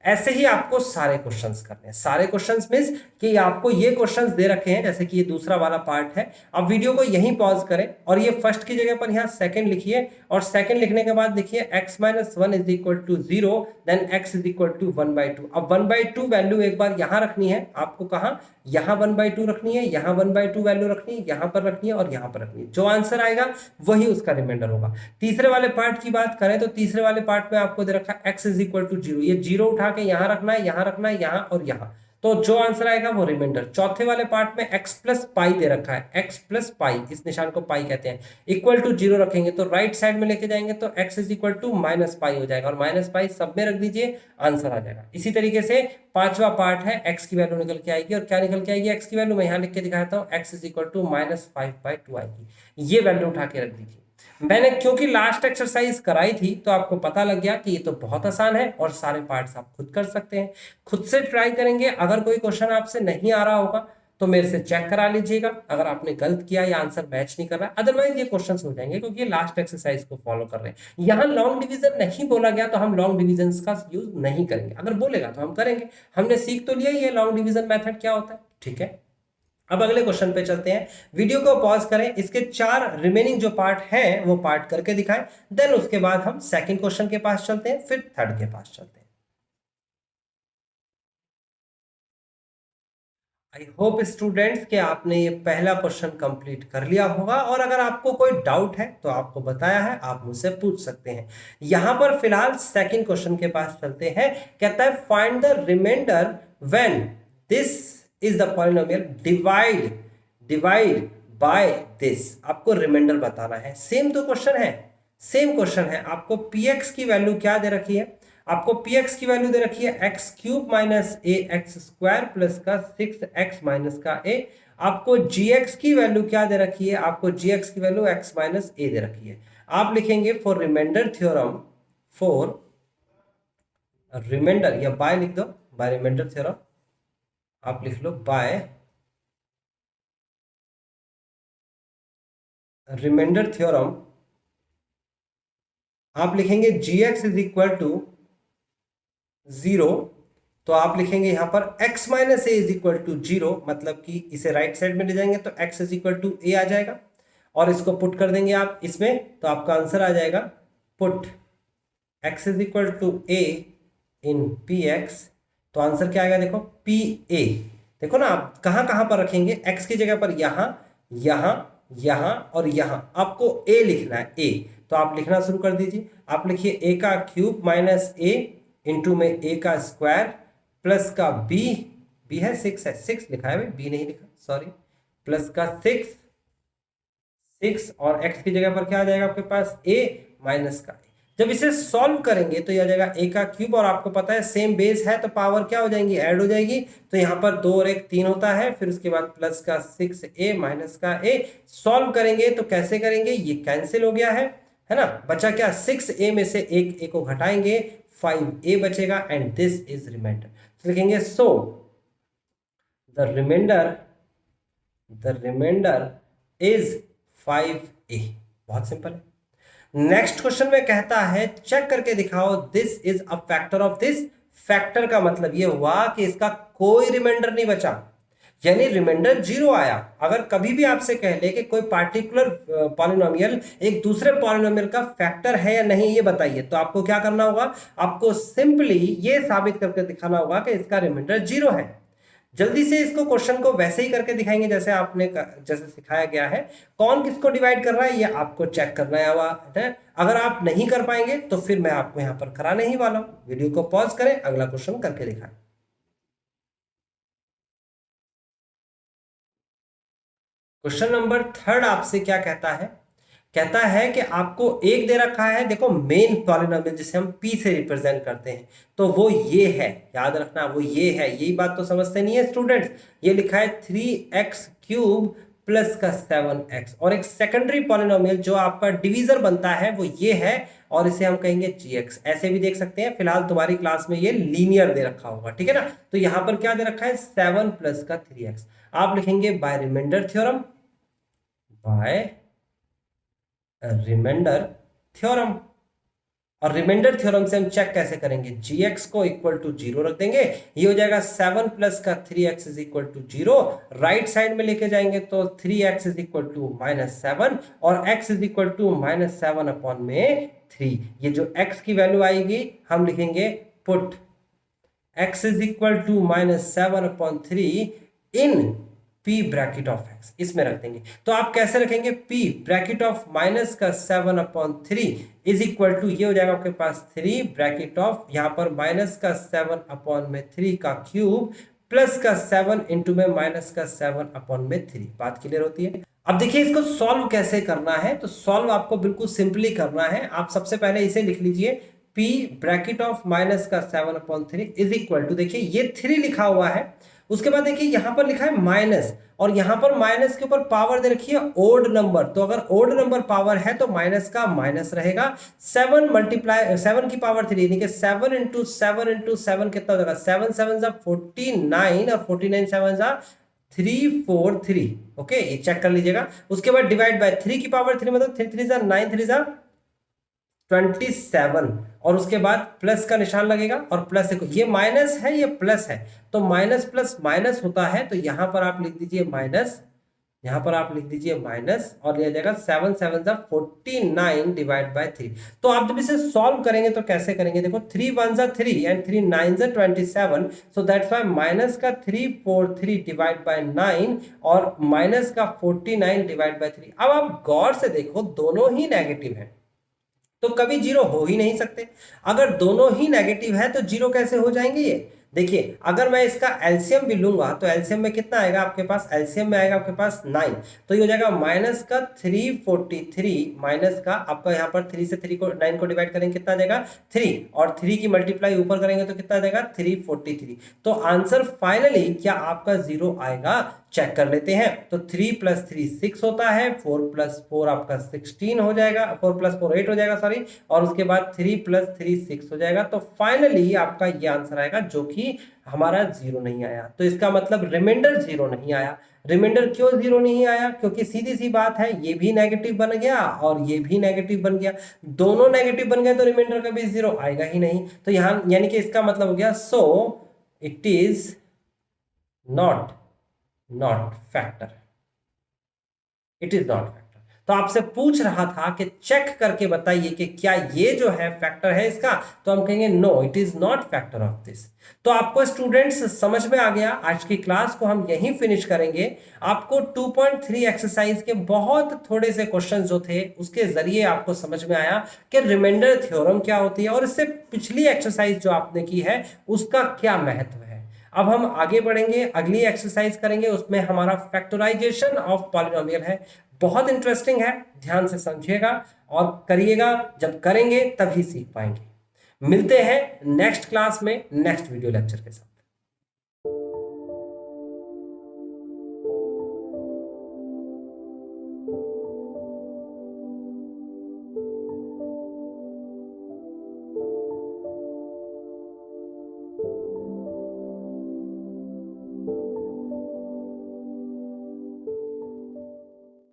[SPEAKER 1] ऐसे ही आपको सारे क्वेश्चंस करने हैं। सारे क्वेश्चंस मींस कि आपको ये क्वेश्चंस दे रखे हैं, जैसे कि ये दूसरा वाला पार्ट है। अब वीडियो को यहीं पॉज करें और ये फर्स्ट की जगह पर यहाँ सेकंड लिखिए, और सेकंड लिखने के बाद देखिए x minus 1 is equal to 0, then x is equal to 1/2। अब 1/2 वैल्यू एक बार यहाँ रखनी है आपको, कहाँ, यहाँ 1/2 रखनी है, यहाँ 1/2 वैल्यू रखनी है, यहाँ पर रखनी है और यहाँ पर रखनी है। जो आंसर आएगा वही उसका रिमाइंडर होगा। तीसरे वाले पार्ट की बात करें तो तीसरे वाले पार्ट में आपको दे रखा है x इज इक्वल टू 0, ये 0 उठा के यहाँ रखना है, यहाँ रखना है, यहाँ और यहाँ, तो जो आंसर आएगा वो रिमाइंडर। चौथे वाले पार्ट में x प्लस पाई दे रखा है, x प्लस पाई, इस निशान को पाई कहते हैं, इक्वल टू 0 रखेंगे तो राइट साइड में लेके जाएंगे तो x is equal to minus pi हो जाएगा, और माइनस पाई सब में रख दीजिए, आंसर आ जाएगा। इसी तरीके से पांचवा पार्ट है, x की वैल्यू निकल के आएगी, और क्या निकल के आएगी x की वैल्यू, मैं यहाँ लिख के दिखाता हूँ, x is equal to minus 5/2 आएगी। ये वैल्यू उठा के रख दीजिए। मैंने क्योंकि लास्ट एक्सरसाइज कराई थी तो आपको पता लग गया कि ये तो बहुत आसान है और सारे पार्ट्स आप खुद कर सकते हैं। खुद से ट्राई करेंगे, अगर कोई क्वेश्चन आपसे नहीं आ रहा होगा तो मेरे से चेक करा लीजिएगा, अगर आपने गलत किया या आंसर मैच नहीं कर रहा, अदरवाइज ये क्वेश्चंस हो जाएंगे क्योंकि ये लास्ट एक्सरसाइज को फॉलो कर रहे हैं। यहाँ लॉन्ग डिवीजन नहीं बोला गया तो हम लॉन्ग डिवीजन का यूज नहीं करेंगे, अगर बोलेगा तो हम करेंगे। हमने सीख तो लिया ये लॉन्ग डिवीजन मेथड क्या होता है, ठीक है। अब अगले क्वेश्चन पे चलते हैं। वीडियो को पॉज करें, इसके 4 रिमेनिंग जो पार्ट हैं वो पार्ट करके दिखाएं, देन उसके बाद हम सेकंड क्वेश्चन के पास चलते हैं, फिर थर्ड के पास चलते हैं। आई होप स्टूडेंट्स कि आपने ये पहला क्वेश्चन कंप्लीट कर लिया होगा, और अगर आपको कोई डाउट है तो आपको बताया है, आप मुझसे पूछ सकते हैं। यहां पर फिलहाल सेकंड क्वेश्चन के पास चलते हैं। कहता है find the remainder when this is the polynomial divide by this. आपको रिमाइंडर बताना है। सेम तो क्वेश्चन है, सेम क्वेश्चन है। आपको px की वैल्यू क्या दे रखी है, आपको px की वैल्यू दे रखी है एक्स क्यूब माइनस ए एक्स स्क्वायर प्लस का 6x माइनस का a। आपको gx की वैल्यू क्या दे रखी है, आपको gx की वैल्यू x माइनस a दे रखी है। आप लिखेंगे for remainder theorem, for remainder, या बाय लिख दो, बाय रिमाइंडर थ्योरम आप लिख लो, बाय रिमाइंडर थ्योरम आप लिखेंगे gx इज इक्वल टू 0, तो आप लिखेंगे यहां पर x minus a is equal to 0, मतलब कि इसे राइट साइड में ले जाएंगे तो x इज इक्वल टू ए आ जाएगा, और इसको पुट कर देंगे आप इसमें तो आपका आंसर आ जाएगा put x is equal to a in px। तो आंसर क्या आएगा, देखो pa, देखो ना आप कहां कहां पर रखेंगे, x की जगह पर यहां, यहां, यहां और यहां, आपको a लिखना है, a। तो आप लिखना शुरू कर दीजिए। आप लिखिए a का क्यूब माइनस a इंटू में a का स्क्वायर प्लस का b है 6 है, 6 लिखा है भाई, b नहीं लिखा, सॉरी, प्लस का 6 और x की जगह पर क्या आ जाएगा आपके पास, a माइनस का a। जब इसे सॉल्व करेंगे तो यह आ जाएगा a का क्यूब, और आपको पता है सेम बेस है तो पावर क्या हो जाएंगी, ऐड हो जाएगी, तो यहाँ पर 2 और 1 3 होता है, फिर उसके बाद प्लस का 6a माइनस का a। सॉल्व करेंगे तो कैसे करेंगे, ये कैंसिल हो गया है ना, बचा क्या, 6a में से एक a को घटाएंगे, 5a बचेगा, एंड दिस इज रिमाइंडर। तो लिखेंगे सो द रिमाइंडर इज 5a। बहुत सिंपल है। नेक्स्ट क्वेश्चन में कहता है चेक करके दिखाओ this is a factor of this. Factor का मतलब यह हुआ कि इसका कोई रिमाइंडर नहीं बचा, यानी रिमाइंडर 0 आया। अगर कभी भी आपसे कह ले कि कोई पार्टिकुलर पॉलिनोमियल एक दूसरे पॉलिनोमियल का फैक्टर है या नहीं ये बताइए, तो आपको क्या करना होगा, आपको सिंपली ये साबित करके दिखाना होगा कि इसका रिमाइंडर 0 है। जल्दी से इसको क्वेश्चन को वैसे ही करके दिखाएंगे जैसे आपने जैसे सिखाया गया है। कौन किसको डिवाइड कर रहा है ये आपको चेक करना है। अगर आप नहीं कर पाएंगे तो फिर मैं आपको यहां पर कराने ही वाला हूं। वीडियो को पॉज करें, अगला क्वेश्चन करके दिखाएं। क्वेश्चन नंबर 3 आपसे क्या कहता है, कहता है कि आपको एक दे रखा है, देखो मेन पॉलिनोमियल जिसे हम p से रिप्रेजेंट करते हैं, तो वो ये है, याद रखना वो ये है। यही बात तो समझते नहीं है स्टूडेंट्स। ये लिखा है 3x क्यूब प्लस का 7x, और एक सेकेंडरी पॉलिनोमियल जो आपका डिवीजर बनता है वो ये है, और इसे हम कहेंगे gx। ऐसे भी देख सकते हैं, फिलहाल तुम्हारी क्लास में ये लीनियर दे रखा होगा, ठीक है ना। तो यहां पर क्या दे रखा है, 7 प्लस का 3x। आप लिखेंगे by remainder theorem, by remainder theorem. और रिमाइंडर थ्योरम से हम चेक कैसे करेंगे, gx को इक्वल टू 0 रख देंगे, ये हो जाएगा 7 प्लस का 3x is equal to 0, right side में लेके जाएंगे तो 3x इज इक्वल टू -7 और x is equal to -7 upon में 3। ये जो x की वैल्यू आएगी हम लिखेंगे put x is equal to -7 upon 3 in p bracket of x, इसमें रख देंगे। तो आप कैसे रखेंगे, p ब्रैकेट ऑफ माइनस का 7 अपॉन 3 इज इक्वल टू, ये हो जाएगा आपके पास 3 ब्रैकेट ऑफ यहां पर माइनस का 7 अपॉन में 3 का क्यूब प्लस का 7 इंटू में माइनस का 7 अपॉन में 3। बात क्लियर होती है। अब देखिए इसको सॉल्व कैसे करना है, तो सॉल्व आपको बिल्कुल सिंपली करना है। आप सबसे पहले इसे लिख लीजिए, p ब्रैकेट ऑफ माइनस का 7 अपॉन 3 इज इक्वल टू, देखिए ये 3 लिखा हुआ है, उसके बाद देखिए यहां पर लिखा है माइनस, और यहां पर माइनस के ऊपर पावर दे रखी है ओड नंबर, तो अगर ओड नंबर पावर है तो माइनस का माइनस रहेगा। 7 मल्टीप्लाई 7 की पावर 3 यानी कि 7 इंटू 7 इंटू 7 कितना हो जाएगा, 7 7 जा 49 और 49 7 जा 343। ओके, ये चेक कर लीजिएगा। उसके बाद डिवाइड बाय 3 की पावर 3 मतलब 3 3 जा 9 3 जा 27 और उसके बाद प्लस का निशान लगेगा और प्लस, देखो ये माइनस है ये प्लस है, तो माइनस प्लस माइनस होता है, तो यहां पर आप लिख दीजिए माइनस, यहां पर आप लिख दीजिए माइनस और लिया जाएगा 7 7 जा 49 डिवाइड बाय 3। तो आप जब इसे सॉल्व करेंगे तो कैसे करेंगे, देखो 3 1 जा 3 एंड 3 9 जा 27, सो दैट्स व्हाई माइनस का 343 डिवाइड बाय 9 और माइनस का 49 डिवाइड बाय 3। अब आप गौर से देखो दोनों ही नेगेटिव है तो कभी जीरो हो ही नहीं सकते। अगर दोनों ही नेगेटिव है तो जीरो कैसे हो जाएंगे, ये देखिए अगर मैं इसका एलसीएम भी लूंगा तो एलसीएम में कितना आएगा आपके पास, एलसीएम में आएगा आपके पास 9, तो ये हो जाएगा माइनस का 343 माइनस का आपका यहाँ पर 3 से 3 को 9 को डिवाइड करेंगे कितना आ जाएगा 3, और 3 की मल्टीप्लाई ऊपर करेंगे तो कितना आ जाएगा 343। तो आंसर फाइनली क्या आपका जीरो आएगा, चेक कर लेते हैं। तो 3 प्लस 3 6 होता है, 4 प्लस 4 आपका 16 हो जाएगा, 4 प्लस 4 8 हो जाएगा सॉरी, और उसके बाद 3 प्लस 3 6 हो जाएगा। तो फाइनली आपका ये आंसर आएगा जो कि हमारा जीरो नहीं आया। तो इसका मतलब रिमाइंडर जीरो नहीं आया। रिमाइंडर क्यों जीरो नहीं आया, क्योंकि सीधी सी बात है ये भी नेगेटिव बन गया और ये भी नेगेटिव बन गया, दोनों नेगेटिव बन गए तो रिमाइंडर कभी जीरो आएगा ही नहीं। तो यहाँ यानी कि इसका मतलब हो गया so it is not factor, it is not factor. तो आपसे पूछ रहा था कि चेक करके बताइए कि क्या ये जो है फैक्टर है इसका, तो हम कहेंगे no it is not factor of this. तो आपको स्टूडेंट्स समझ में आ गया। आज की क्लास को हम यहीं फिनिश करेंगे। आपको 2.3 एक्सरसाइज के बहुत थोड़े से क्वेश्चन जो थे उसके जरिए आपको समझ में आया कि रिमाइंडर थ्योरम क्या होती है और इससे पिछली एक्सरसाइज जो आपने की है उसका क्या महत्व है। अब हम आगे बढ़ेंगे, अगली एक्सरसाइज करेंगे, उसमें हमारा फैक्टराइजेशन ऑफ पॉलिनोमियल है। बहुत इंटरेस्टिंग है, ध्यान से समझिएगा और करिएगा, जब करेंगे तभी सीख पाएंगे। मिलते हैं नेक्स्ट क्लास में नेक्स्ट वीडियो लेक्चर के साथ।